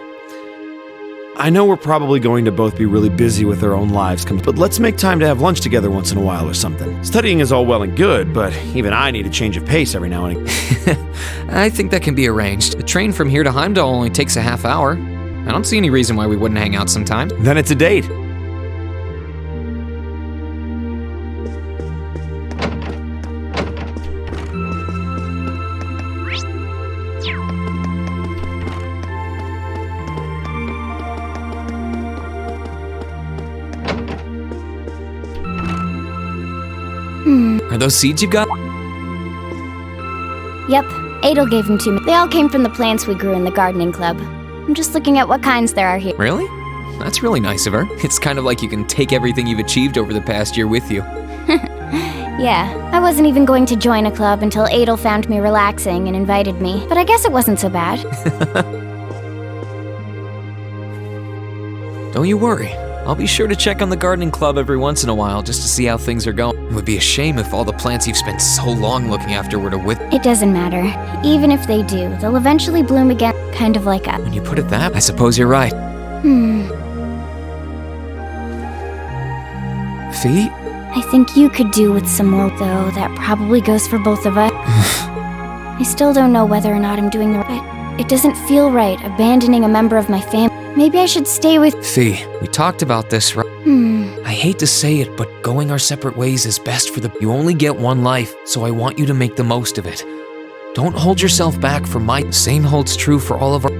I know we're probably going to both be really busy with our own lives, but let's make time to have lunch together once in a while or something. Studying is all well and good, but even I need a change of pace every now and again. I think that can be arranged. The train from here to Heimdall only takes a half hour. I don't see any reason why we wouldn't hang out sometime. Then it's a date. Are those seeds you got? Yep, Adel gave them to me. They all came from the plants we grew in the gardening club. I'm just looking at what kinds there are here. Really? That's really nice of her. It's kind of like you can take everything you've achieved over the past year with you. Yeah, I wasn't even going to join a club until Adel found me relaxing and invited me, but I guess it wasn't so bad. Don't you worry. I'll be sure to check on the gardening club every once in a while just to see how things are going. It would be a shame if all the plants you've spent so long looking after were to wither. It doesn't matter. Even if they do, they'll eventually bloom again, kind of like us. When you put it that way, I suppose you're right. Fee? I think you could do with some more, though. That probably goes for both of us. I still don't know whether or not I'm doing the right. It doesn't feel right abandoning a member of my family. Maybe I should stay with... Fee, we talked about this, right? I hate to say it, but going our separate ways is best for the... You only get one life, so I want you to make the most of it. Don't hold yourself back for my... The same holds true for all of our...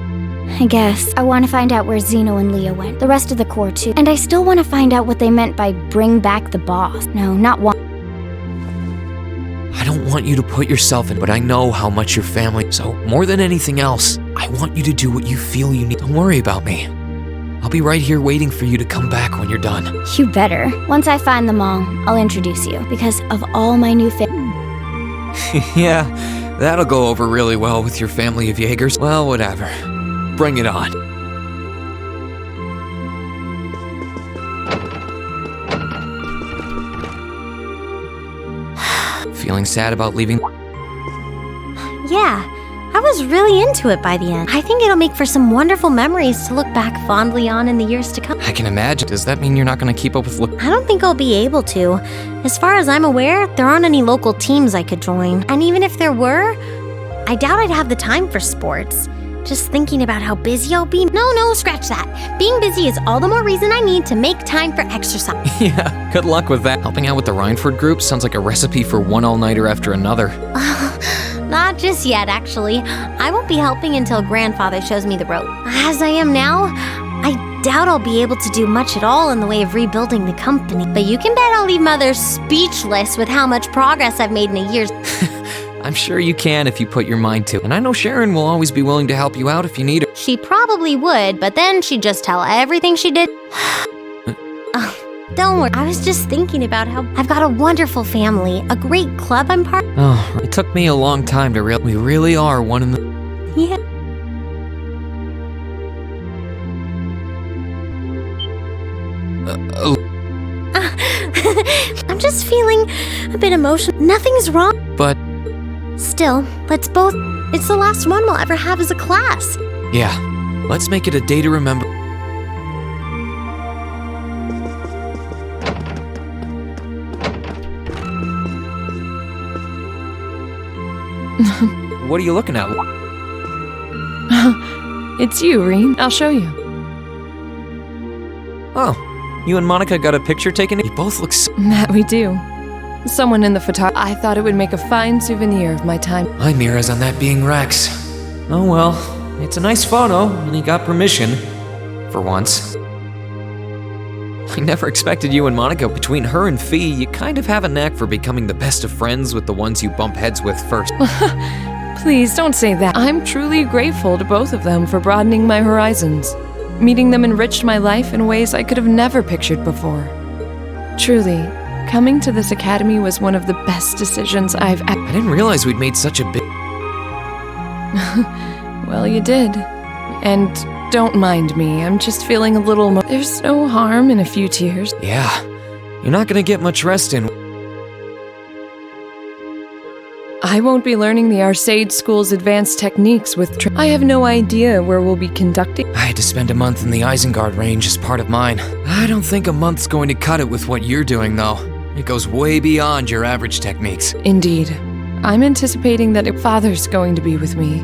I guess. I want to find out where Zeno and Leah went. The rest of the Corps, too. And I still want to find out what they meant by bring back the boss. No, not one. I don't want you to put yourself in, but I know how much your family... So, more than anything else, I want you to do what you feel you need. Don't worry about me. I'll be right here waiting for you to come back when you're done. You better. Once I find them all, I'll introduce you. Because of all my new Yeah, that'll go over really well with your family of Jaegers. Well, whatever. Bring it on. Feeling sad about leaving? Yeah, I was really into it by the end. I think it'll make for some wonderful memories to look back fondly on in the years to come. I can imagine. Does that mean you're not going to keep up with... I don't think I'll be able to. As far as I'm aware, there aren't any local teams I could join. And even if there were, I doubt I'd have the time for sports. Just thinking about how busy I'll be. No, scratch that. Being busy is all the more reason I need to make time for exercise. Yeah, good luck with that. Helping out with the Rhineford group sounds like a recipe for one all-nighter after another. Not just yet, actually. I won't be helping until Grandfather shows me the rope. As I am now, I doubt I'll be able to do much at all in the way of rebuilding the company. But you can bet I'll leave Mother speechless with how much progress I've made in a year. I'm sure you can if you put your mind to it. And I know Sharon will always be willing to help you out if you need her. She probably would, but then she'd just tell everything she did. Don't worry. I was just thinking about how I've got a wonderful family, a great club I'm part of. Oh, it took me a long time to realize we really are one in the... Yeah. I'm just feeling a bit emotional. Nothing's wrong. But... Still, let's both... It's the last one we'll ever have as a class. Yeah, let's make it a day to remember. What are you looking at? It's you, Rean. I'll show you. Oh, You and Monica got a picture taken? You both look so... That we do. Someone in the photography. I thought it would make a fine souvenir of my time. My mirror's on that being Rex. Oh well, it's a nice photo, and he got permission. For once. I never expected you and Monica. Between her and Fee, you kind of have a knack for becoming the best of friends with the ones you bump heads with first. Please don't say that. I'm truly grateful to both of them for broadening my horizons. Meeting them enriched my life in ways I could have never pictured before. Truly, coming to this academy was one of the best decisions I've ever... I didn't realize we'd made such a big... Well, you did. And don't mind me, I'm just feeling a little There's no harm in a few tears. Yeah, you're not gonna get much rest in... I won't be learning the Arcade School's advanced techniques with I have no idea where we'll be conducting. I had to spend a month in the Isengard range as part of mine. I don't think a month's going to cut it with what you're doing, though. It goes way beyond your average techniques. Indeed. I'm anticipating that Father's going to be with me.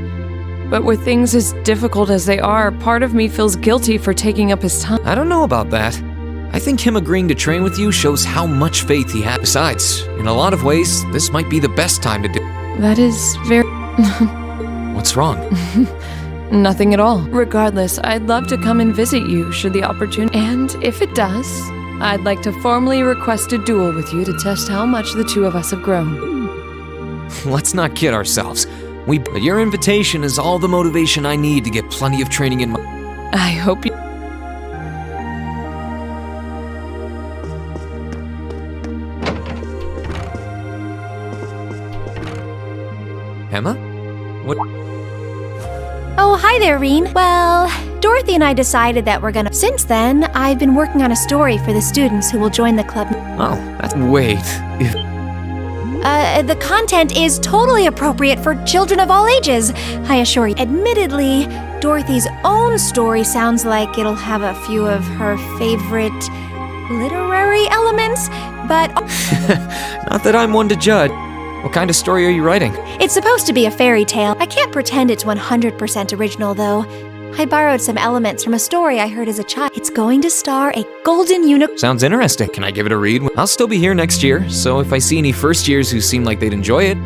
But with things as difficult as they are, part of me feels guilty for taking up his time. I don't know about that. I think him agreeing to train with you shows how much faith he has. Besides, in a lot of ways, this might be the best time to do. That is very... What's wrong? Nothing at all. Regardless, I'd love to come and visit you should the opportunity... And if it does, I'd like to formally request a duel with you to test how much the two of us have grown. Let's not kid ourselves. But your invitation is all the motivation I need to get plenty of training in my... I hope you... Emma? What? Oh, hi there, Reen. Well, Dorothy and I decided that we're gonna... Since then, I've been working on a story for the students who will join the club. Oh, that's... Wait. The content is totally appropriate for children of all ages, I assure you. Admittedly, Dorothy's own story sounds like it'll have a few of her favorite literary elements, but... Not that I'm one to judge. What kind of story are you writing? It's supposed to be a fairy tale. I can't pretend it's 100% original, though. I borrowed some elements from a story I heard as a child. It's going to star a golden unicorn. Sounds interesting. Can I give it a read? I'll still be here next year, so if I see any first years who seem like they'd enjoy it...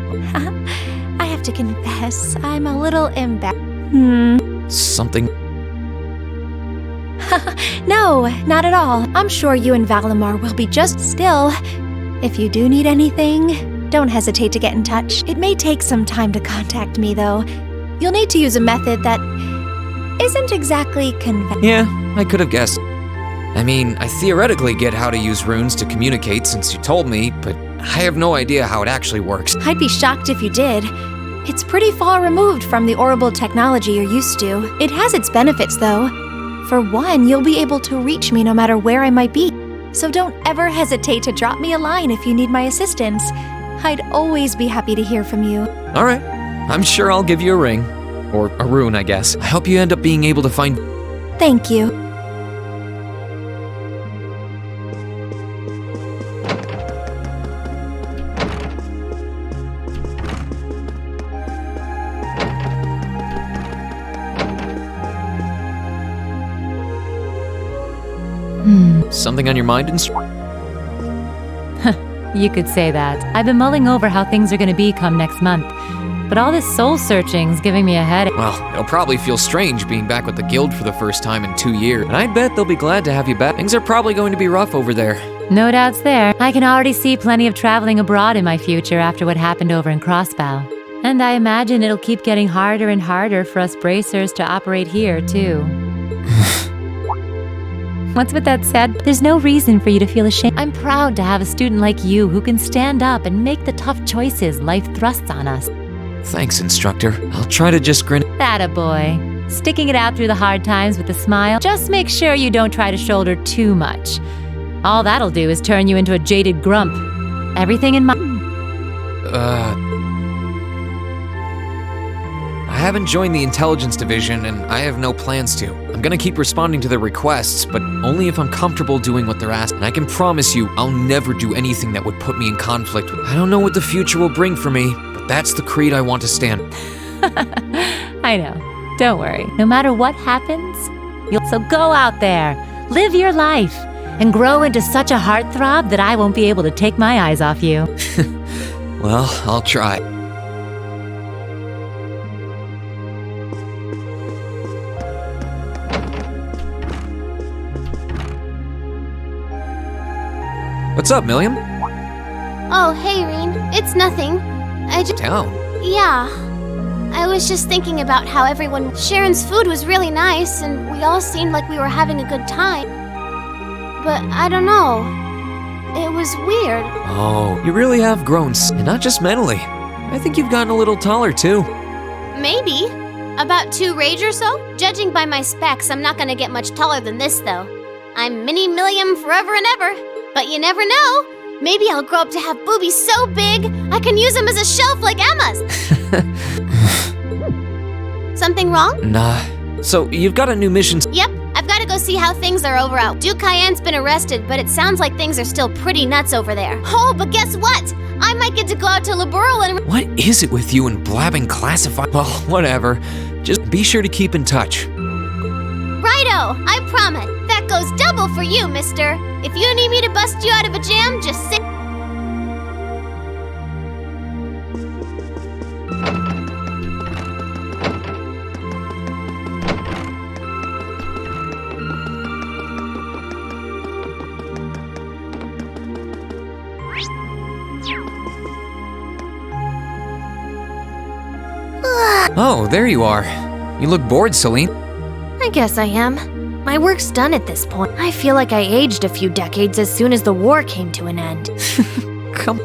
I have to confess, I'm a little embarrassed. Something... No, not at all. I'm sure you and Valimar will be just still. If you do need anything, don't hesitate to get in touch. It may take some time to contact me, though. You'll need to use a method that isn't exactly conventional. Yeah, I could have guessed. I mean, I theoretically get how to use runes to communicate since you told me, but I have no idea how it actually works. I'd be shocked if you did. It's pretty far removed from the orbital technology you're used to. It has its benefits, though. For one, you'll be able to reach me no matter where I might be. So don't ever hesitate to drop me a line if you need my assistance. I'd always be happy to hear from you. All right. I'm sure I'll give you a ring. Or a rune, I guess. I hope you end up being able to find... Thank you. Something on your mind, You could say that. I've been mulling over how things are going to be come next month. But all this soul-searching's giving me a headache. Well, it'll probably feel strange being back with the guild for the first time in 2 years. And I bet they'll be glad to have you back. Things are probably going to be rough over there. No doubts there. I can already see plenty of traveling abroad in my future after what happened over in Crossbow. And I imagine it'll keep getting harder and harder for us bracers to operate here, too. What's with that said? There's no reason for you to feel ashamed. I'm proud to have a student like you who can stand up and make the tough choices life thrusts on us. Thanks, instructor. I'll try to just grin. Attaboy. Sticking it out through the hard times with a smile. Just make sure you don't try to shoulder too much. All that'll do is turn you into a jaded grump. Everything in my... I haven't joined the intelligence division, and I have no plans to. I'm gonna keep responding to their requests, but only if I'm comfortable doing what they're asking. And I can promise you, I'll never do anything that would put me in conflict with. I don't know what the future will bring for me, but that's the creed I want to stand. I know. Don't worry. No matter what happens, you'll... So go out there, live your life, and grow into such a heartthrob that I won't be able to take my eyes off you. Well, I'll try. What's up, Milliam? Oh, hey, Reen. It's nothing. I just... Down. Yeah. I was just thinking about how everyone... Sharon's food was really nice, and we all seemed like we were having a good time. But I don't know. It was weird. Oh, you really have grown, and not just mentally. I think you've gotten a little taller, too. Maybe. About 2 rage or so? Judging by my specs, I'm not gonna get much taller than this, though. I'm Mini Milliam forever and ever. But you never know. Maybe I'll grow up to have boobies so big, I can use them as a shelf like Emma's. Something wrong? Nah. So, you've got a new mission. Yep, I've got to go see how things are over out. Duke Cayenne's been arrested, but it sounds like things are still pretty nuts over there. Oh, but guess what? I might get to go out to Liberl and... What is it with you and blabbing classified? Well, whatever. Just be sure to keep in touch. Righto, I promise. That goes double for you, mister. If you need me to bust you out of a jam, just say... Oh, there you are. You look bored, Celine. I guess I am. My work's done at this point. I feel like I aged a few decades as soon as the war came to an end. Come.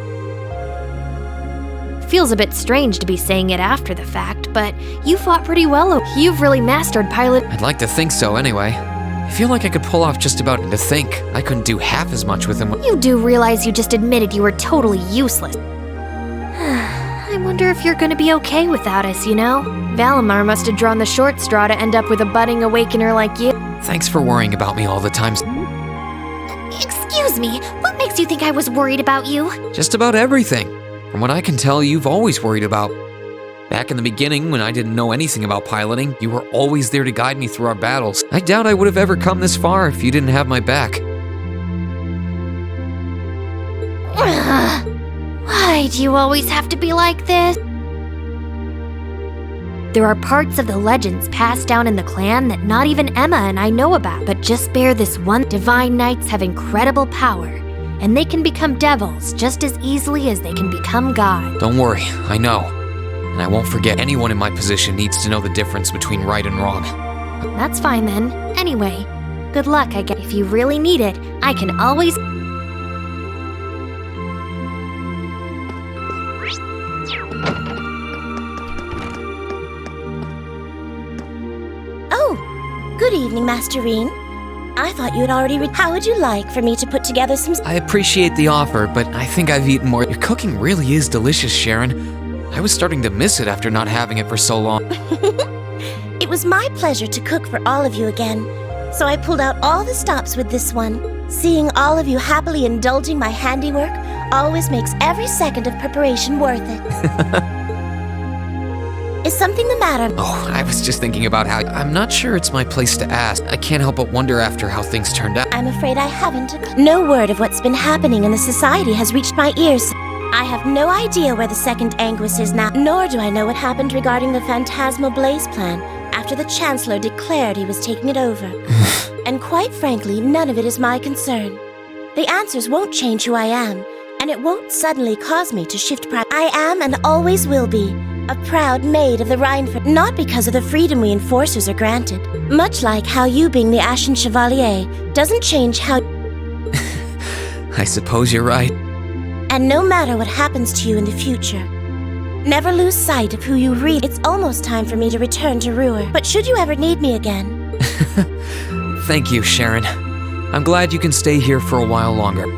Feels a bit strange to be saying it after the fact, but you fought pretty well. You've really mastered pilot. I'd like to think so, anyway. I feel like I could pull off just about to think. I couldn't do half as much with him. You do realize you just admitted you were totally useless. I wonder if you're gonna be okay without us, you know? Valimar must have drawn the short straw to end up with a budding awakener like you. Thanks for worrying about me all the time. Excuse me, what makes you think I was worried about you? Just about everything. From what I can tell, you've always worried about. Back in the beginning, when I didn't know anything about piloting, you were always there to guide me through our battles. I doubt I would have ever come this far if you didn't have my back. Why do you always have to be like this? There are parts of the legends passed down in the clan that not even Emma and I know about, but just bear this one. Divine Knights have incredible power, and they can become devils just as easily as they can become gods. Don't worry, I know. And I won't forget. Anyone in my position needs to know the difference between right and wrong. That's fine then. Anyway, good luck, I guess. If you really need it, I can always... Good evening, Master Reen. I thought you had already How would you like for me to put together some... I appreciate the offer, but I think I've eaten more. Your cooking really is delicious, Sharon. I was starting to miss it after not having it for so long. It was my pleasure to cook for all of you again, so I pulled out all the stops with this one. Seeing all of you happily indulging my handiwork always makes every second of preparation worth it. Is something the matter? Oh, I was just thinking about how... I'm not sure it's my place to ask. I can't help but wonder after how things turned out. I'm afraid I haven't. No word of what's been happening in the society has reached my ears. I have no idea where the second Anguis is now, nor do I know what happened regarding the Phantasmal Blaze plan after the Chancellor declared he was taking it over. And quite frankly, none of it is my concern. The answers won't change who I am, and it won't suddenly cause me to shift pride. I am and always will be a proud maid of the Rhineford, not because of the freedom we enforcers are granted. Much like how you being the Ashen Chevalier doesn't change how... I suppose you're right. And no matter what happens to you in the future, never lose sight of who you really... It's almost time for me to return to Ruhr, but should you ever need me again... Thank you, Sharon. I'm glad you can stay here for a while longer.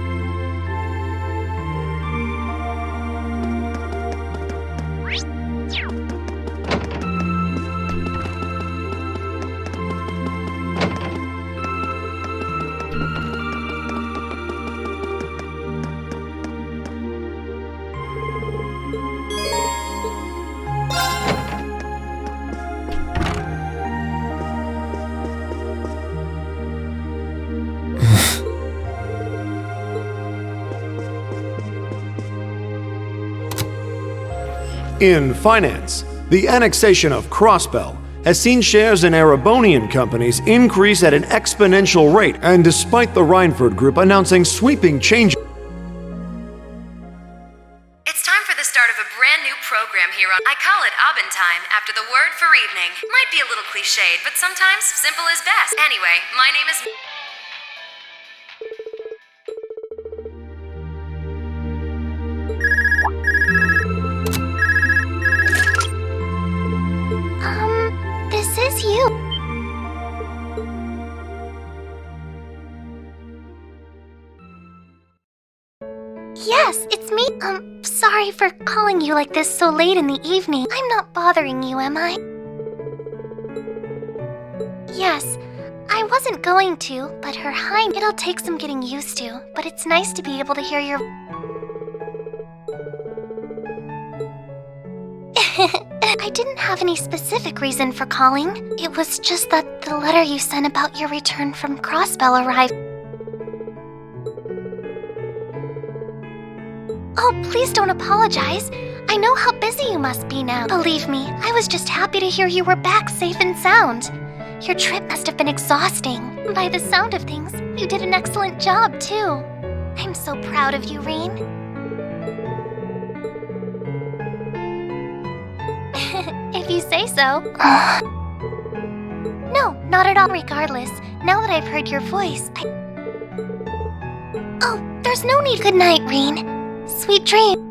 In finance, the annexation of Crossbell has seen shares in Erebonian companies increase at an exponential rate, and despite the Reinford Group announcing sweeping changes. It's time for the start of a brand new program here on. I call it Abend Time after the word for evening. Might be a little cliched, but sometimes simple is best. Anyway, my name is. This is you. Yes, it's me. Sorry for calling you like this so late in the evening. I'm not bothering you, am I? Yes, I wasn't going to, but her Highness. It'll take some getting used to, but it's nice to be able to hear your. I didn't have any specific reason for calling. It was just that the letter you sent about your return from Crossbell arrived. Oh, please don't apologize. I know how busy you must be now. Believe me, I was just happy to hear you were back safe and sound. Your trip must have been exhausting. By the sound of things, you did an excellent job, too. I'm so proud of you, Reen. If you say so. No, not at all. Regardless, now that I've heard your voice, Oh, there's no need. Good night, Reen. Sweet dreams.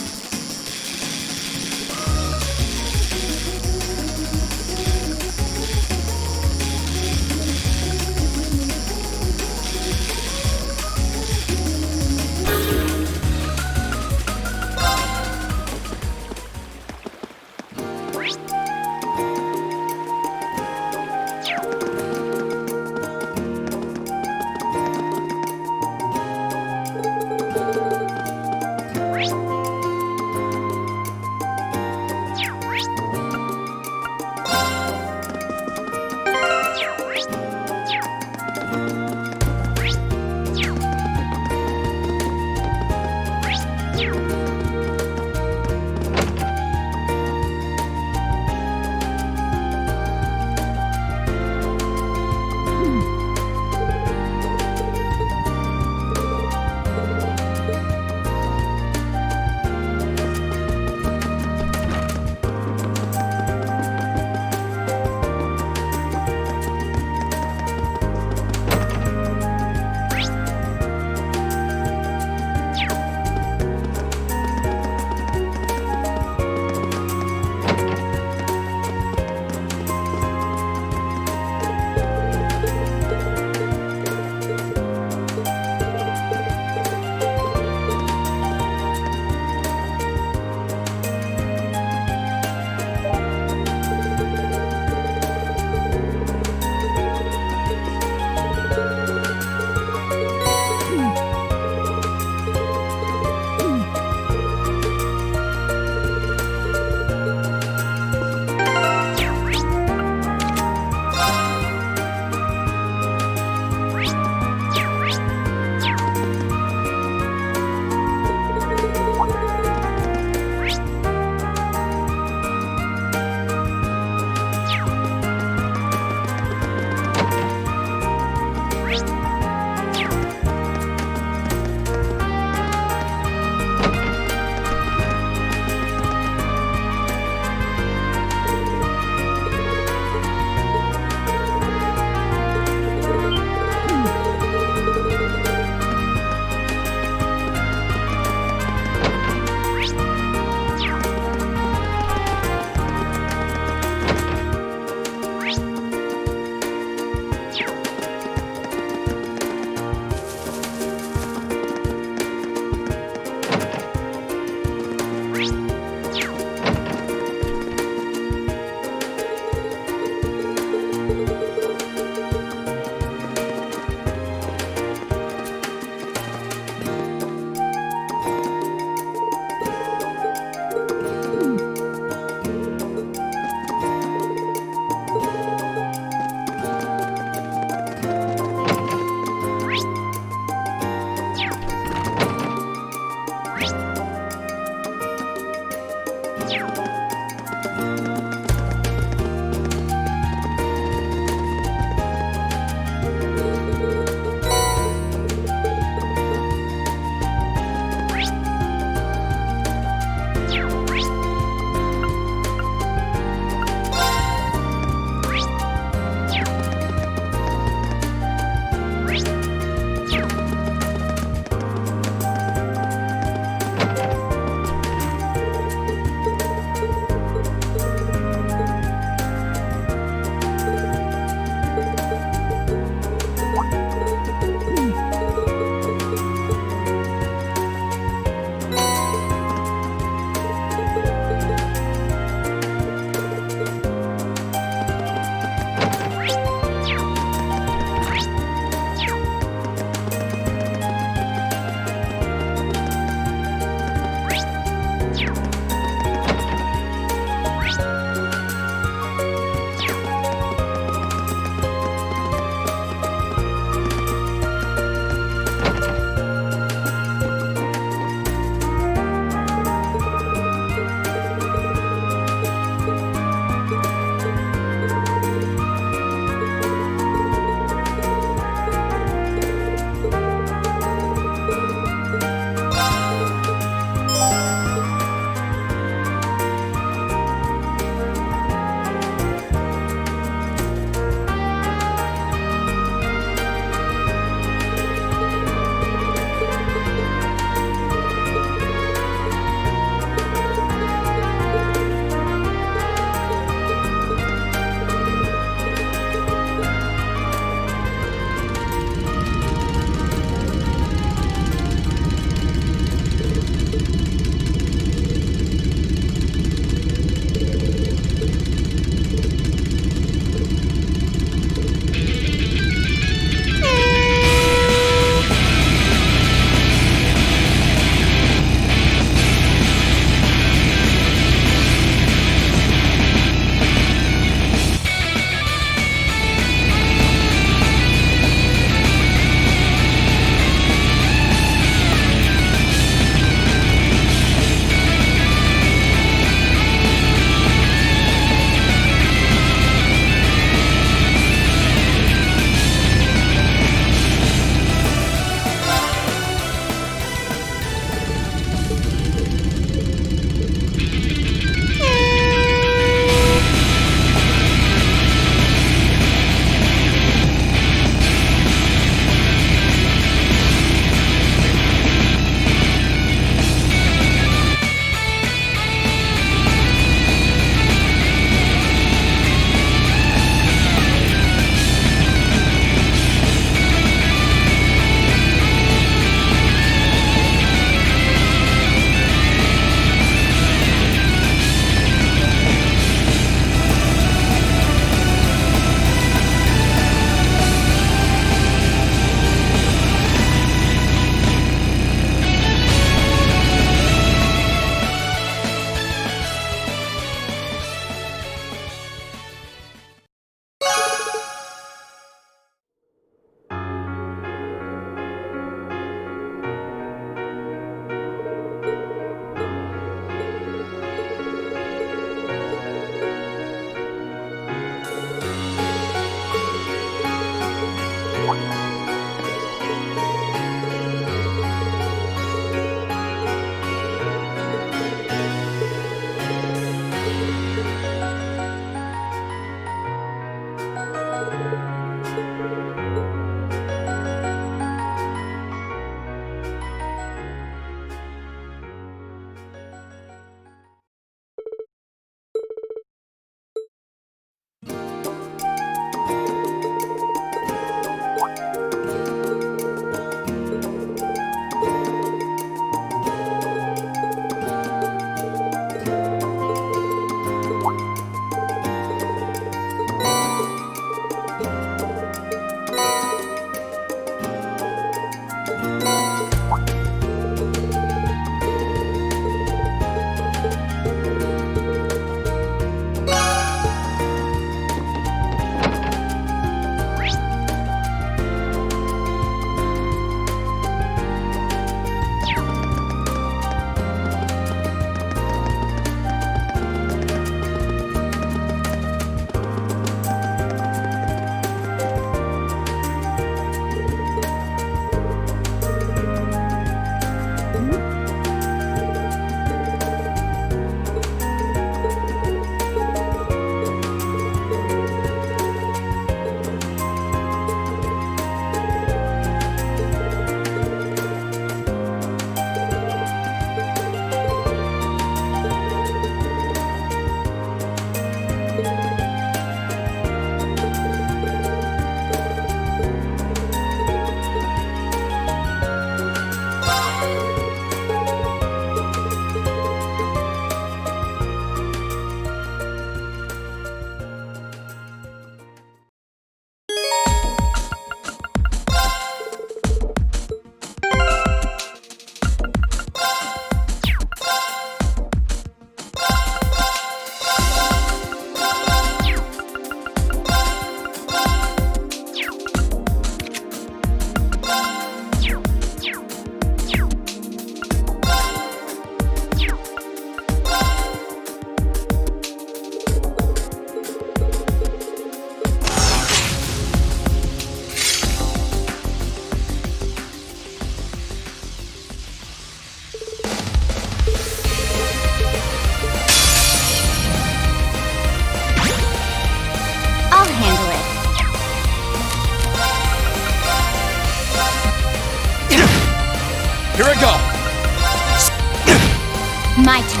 My turn.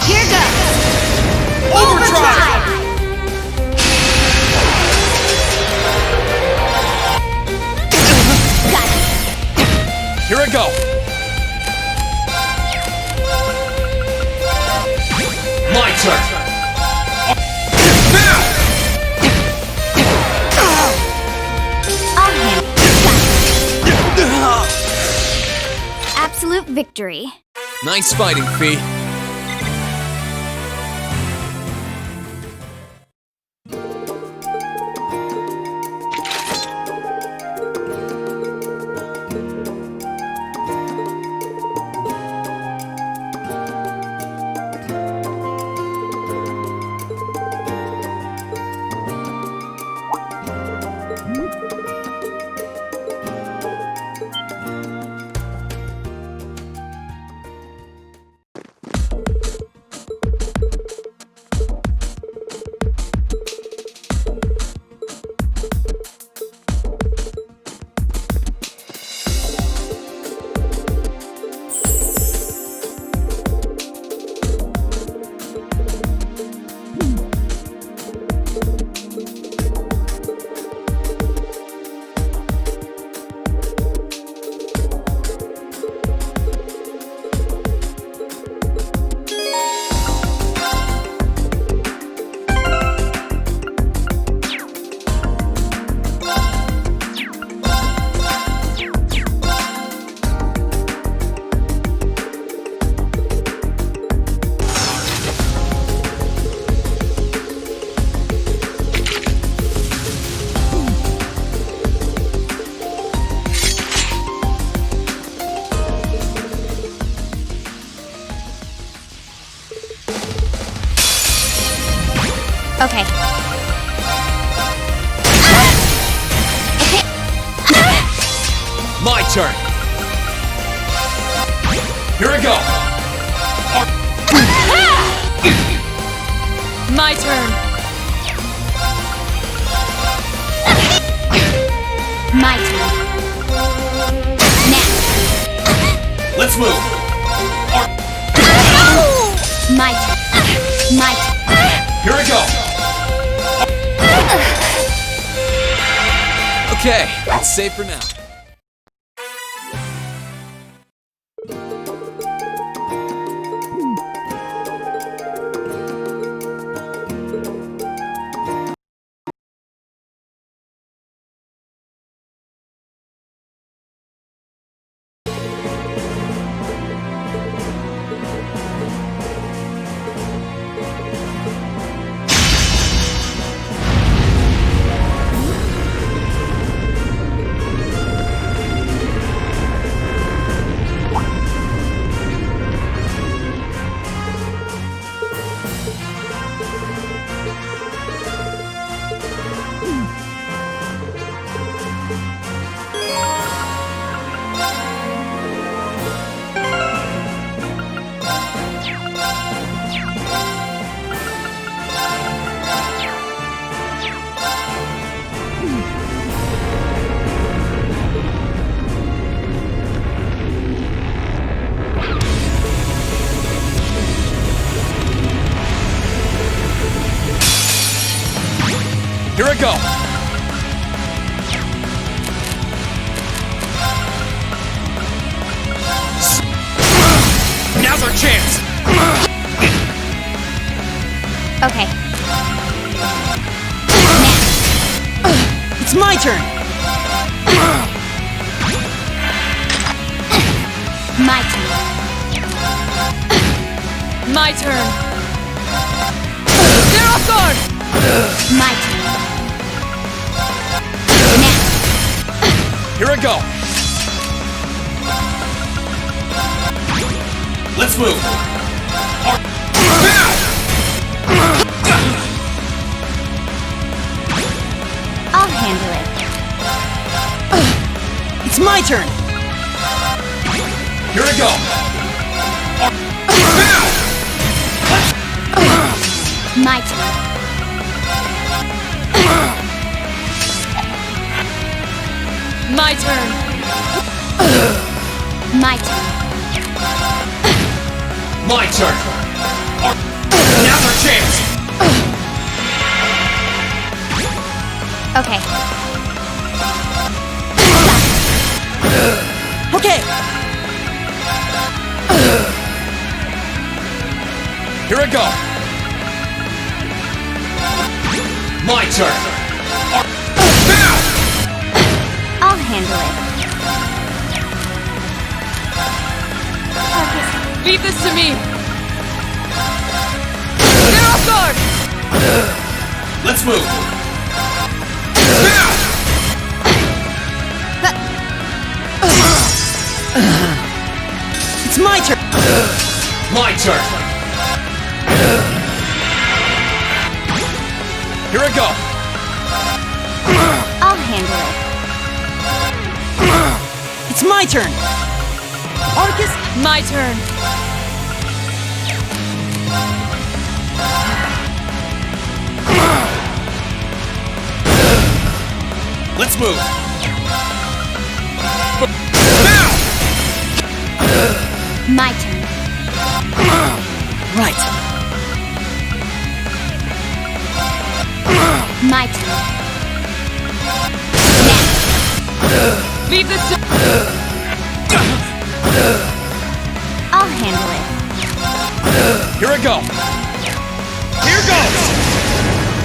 Here goes! Overdrive! Got it. Here I go! My turn! I'll handle it. Absolute victory. Nice fighting, Fee. Okay. My turn! Here I go! My turn. My turn. Now. Let's move! My turn. My turn. Here I go! Okay, it's safe for now. Here I go! Now's our chance! Okay. It's my turn! My turn. My turn. They're off guard! My turn. Here I go! Let's move! I'll handle it. It's my turn! Here I go! My turn. My turn. My turn. My turn! Now's our chance! Okay. Okay! Here I go! My turn! Now! I'll handle it. Leave this to me! Get off guard! Let's move! It's my turn! My turn! Here I go! I'll handle it. It's my turn! Arcus! My turn! Let's move! My turn. Right. My turn. Leave this to... I'll handle it. Here I go! Here goes!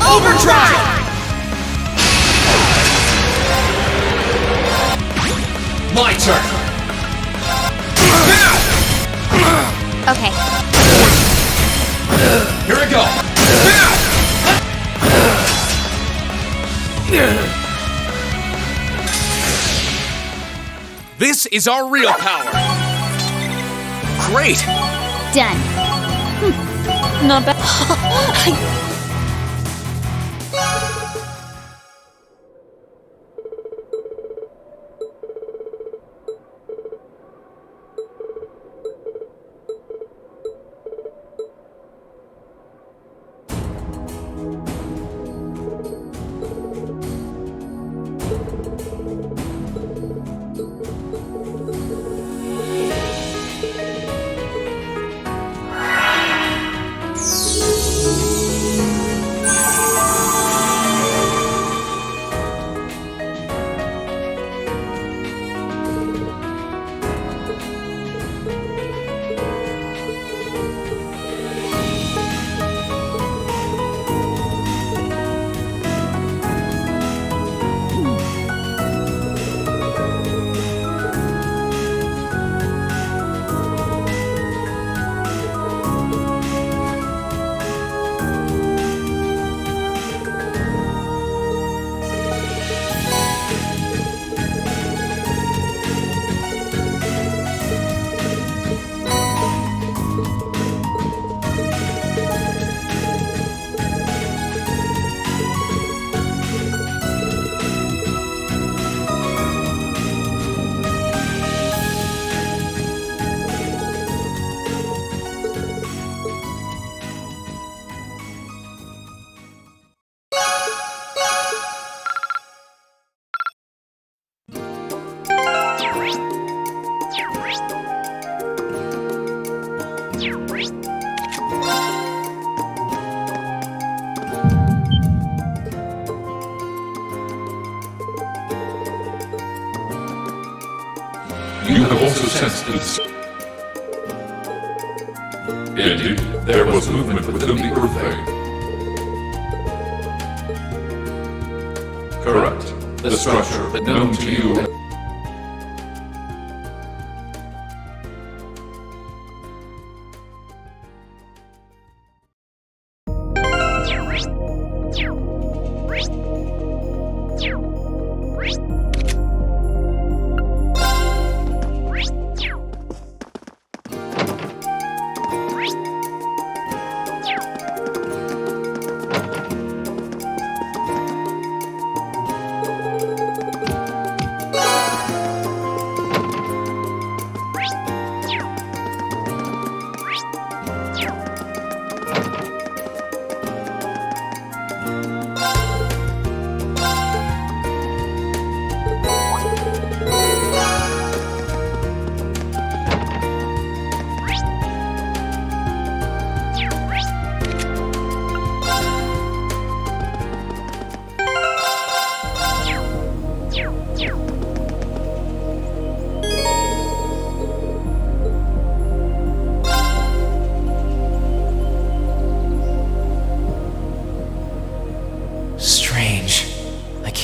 Overdrive! My turn! Okay. Here I go! This is our real power! Great! Done. Not bad. You have also sensed this. Indeed, there was movement within the Earth Vein. Correct. The structure known to you.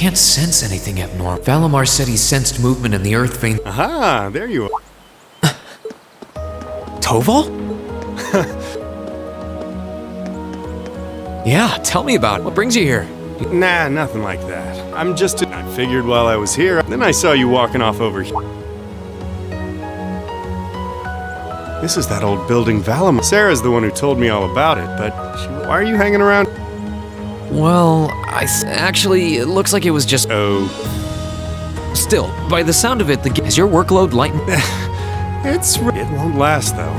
can't sense anything abnormal. Valimar said he sensed movement in the earth vein. Aha, there you are. Toval? Yeah, tell me about it. What brings you here? Nah, nothing like that. I figured while I was here, then I saw you walking off over here. This is that old building Valimar. Sarah's the one who told me all about it, but why are you hanging around? Well, actually, it looks like it was just... Oh. Still, by the sound of it, is your workload lightened? It won't last, though.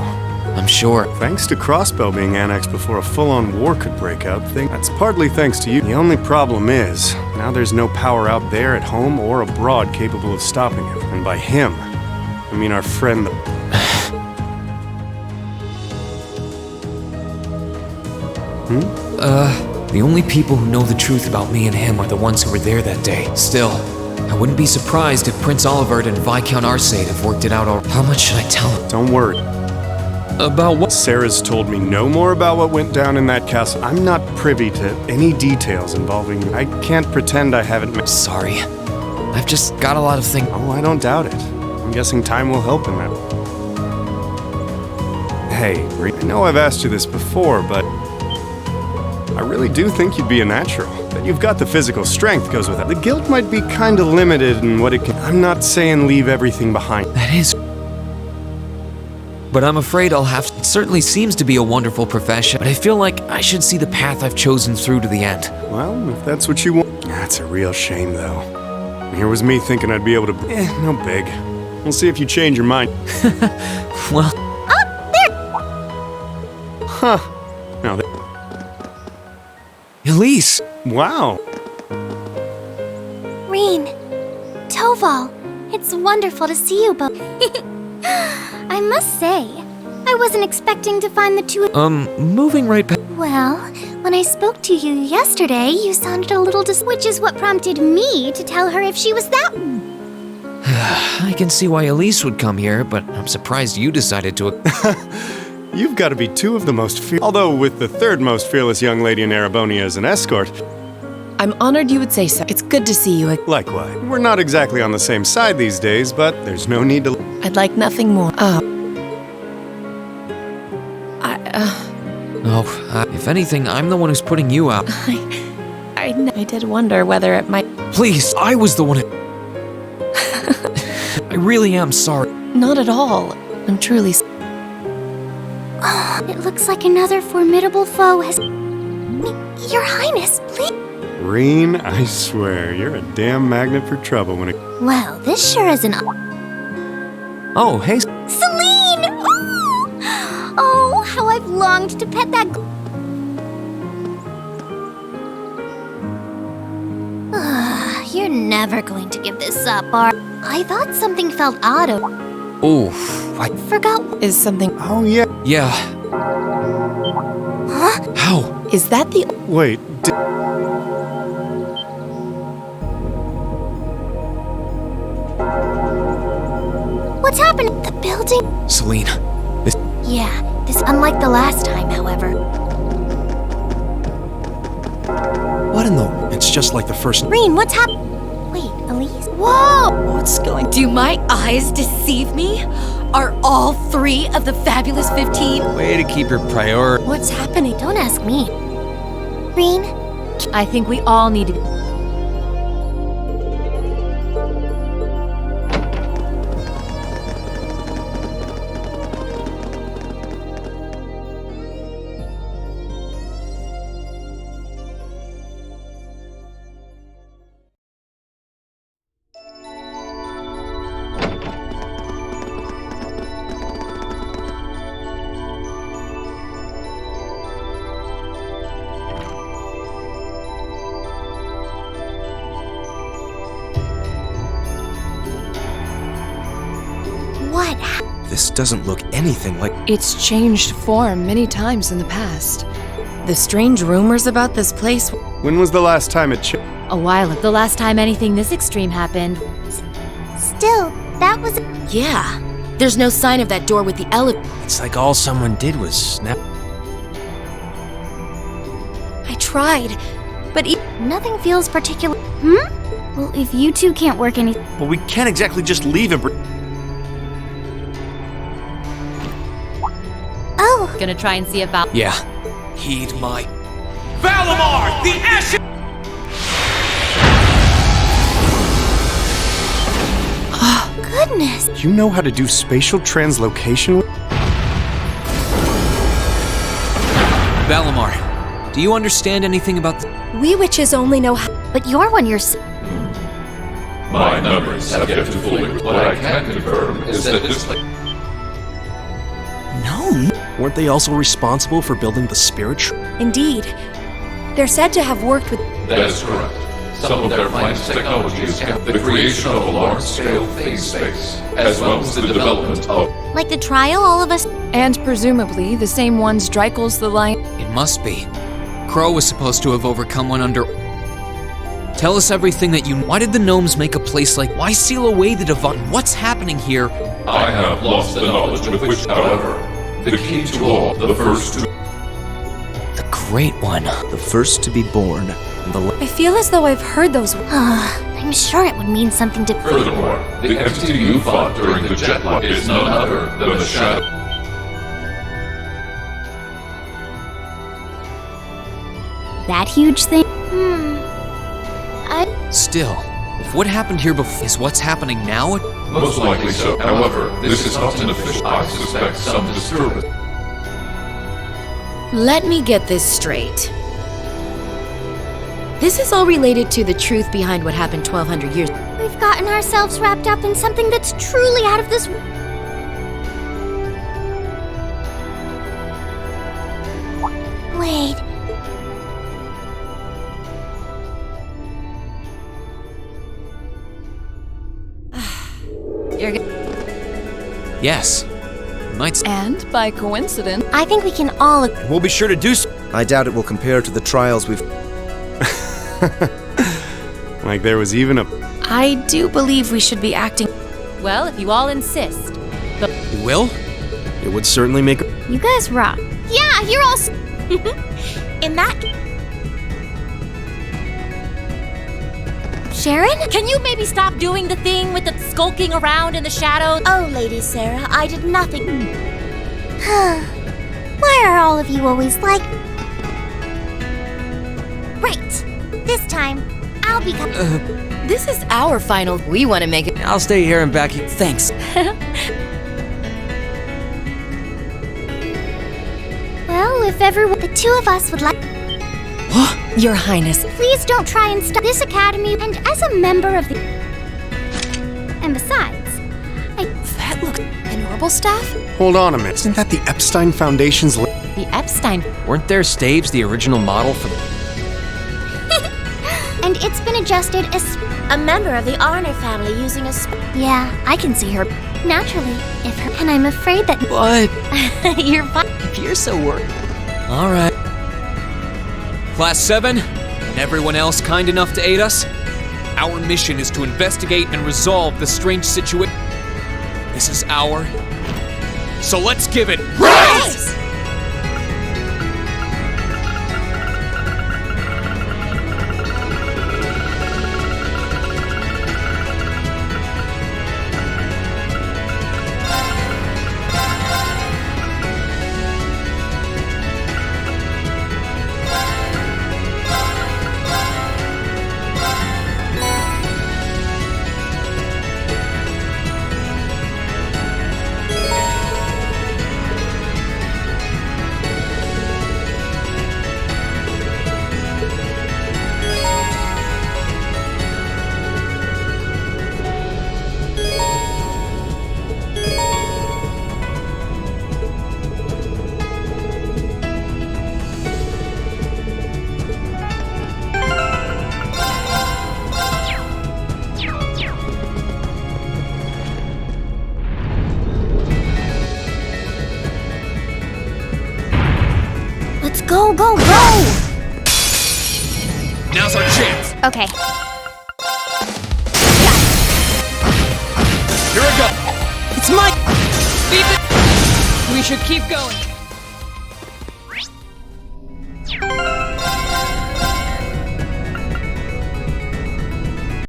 I'm sure. Thanks to Crossbow being annexed before a full-on war could break out, that's partly thanks to you. The only problem is, now there's no power out there at home or abroad capable of stopping him. And by him, I mean our friend The only people who know the truth about me and him are the ones who were there that day. Still, I wouldn't be surprised if Prince Olivert and Viscount Arcade have worked it out already. How much should I tell him? Don't worry. About what? Sarah's told me no more about what went down in that castle. I'm not privy to any details involving you. I can't pretend I haven't met. Sorry. I've just got a lot of things. Oh, I don't doubt it. I'm guessing time will help in that. Hey, I know I've asked you this before, but I really do think you'd be a natural. That you've got the physical strength goes with it. The guild might be kinda limited in what it can. I'm not saying leave everything behind. That is. But I'm afraid I'll have to. It certainly seems to be a wonderful profession, but I feel like I should see the path I've chosen through to the end. Well, if that's what you want. That's a real shame, though. Here was me thinking I'd be able to. No big. We'll see if you change your mind. Well. Huh. Now that. Elise! Wow. Rean, Toval, it's wonderful to see you both. I must say, I wasn't expecting to find the two. Moving right back. Well, when I spoke to you yesterday, you sounded a little which is what prompted me to tell her if she was that. I can see why Elise would come here, but I'm surprised you decided to. You've got to be two of the most although with the third most fearless young lady in Erebonia as an escort. I'm honored you would say so. It's good to see you again. Likewise. We're not exactly on the same side these days, but there's no need to. I'd like nothing more. If anything, I'm the one who's putting you out. I did wonder whether it might. Please, I was the one who. I really am sorry. Not at all. I'm truly. It looks like another formidable foe has. Your Highness, please. Rean, I swear, you're a damn magnet for trouble when it. Well, this sure is an. Oh, hey. Celine! Oh, how I've longed to pet that. You're never going to give this up, are? I thought something felt odd. Oof, I forgot. Is something. Oh, yeah. Yeah. Huh? How? Is that the. Wait. What's happening? The building? Celine. Yeah, this unlike the last time, however. What in the... It's just like the first... Rean, what's happening? Wait, Elise? Whoa! What's going... Do my eyes deceive me? Are all 3 of the fabulous 15? Way to keep your priority. What's happening? Don't ask me. Rean? I think we all need to... What? This doesn't look anything like... It's changed form many times in the past. The strange rumors about this place... When was the last time it A while ago. The last time anything this extreme happened. Still, that was... Yeah. There's no sign of that door with the elevator. It's like all someone did was snap. I tried. But nothing feels particular. Well, if you two can't work any. Well, we can't exactly just leave him. Oh. Gonna try and see if Val. Yeah. Heed my. Valimar, the Ashes! Goodness. You know how to do spatial translocation? Valimar, do you understand anything about the. We witches only know how. But you're one My memories have yet to fully. What I can confirm is that this. No. Weren't they also responsible for building the spirit Indeed. They're said to have worked with. That is correct. Some of their finest technology is the creation of a large-scale phase space, as well as the development of. Like the trial all of us. And presumably the same ones Dreikel's the lion. It must be. Crow was supposed to have overcome one under. Tell us everything that you. Why did the gnomes make a place like. Why seal away the divine? What's happening here? I have lost the knowledge with which, however, the key to all, the first to. The Great One. The first to be born. I feel as though I've heard those. I'm sure it would mean something to. Furthermore, the entity you fought during the jetlock is none other than the Shadow. That huge thing? Still, if what happened here before is what's happening now. Most likely so. However, this is not an official. I suspect some disturbance. Let me get this straight. This is all related to the truth behind what happened 1,200 years. We've gotten ourselves wrapped up in something that's truly out of this. Wait. You're Yes. Might. And by coincidence. I think we can all. We'll be sure to do so. I doubt it will compare to the trials we've. Like there was even a. I do believe we should be acting. Well, if you all insist. But You will? It would certainly make. You guys rock. Yeah, you're all. In that. Sharon? Can you maybe stop doing the thing with the skulking around in the shadows? Oh, Lady Sarah, I did nothing. Why are all of you always like. Right. This time, I'll become. This is our final. We want to make it. I'll stay here and back you. Thanks. Well, if everyone. The two of us would like. Your Highness. Please don't try and stop this academy, and as a member of the. And besides, That looks. An Orbital staff? Hold on a minute. Isn't that the Epstein Foundation's. The Epstein. Weren't their staves the original model for. And it's been adjusted as. A member of the Arner family using a. Yeah, I can see her. Naturally, if her. And I'm afraid that. What? You're fine. If you're so worried. Alright. Class 7, and everyone else kind enough to aid us, our mission is to investigate and resolve the strange situation. This is our. So let's give it. Rise! Go, go, go! Now's our chance. Okay. Here I go. It's my. We should keep going.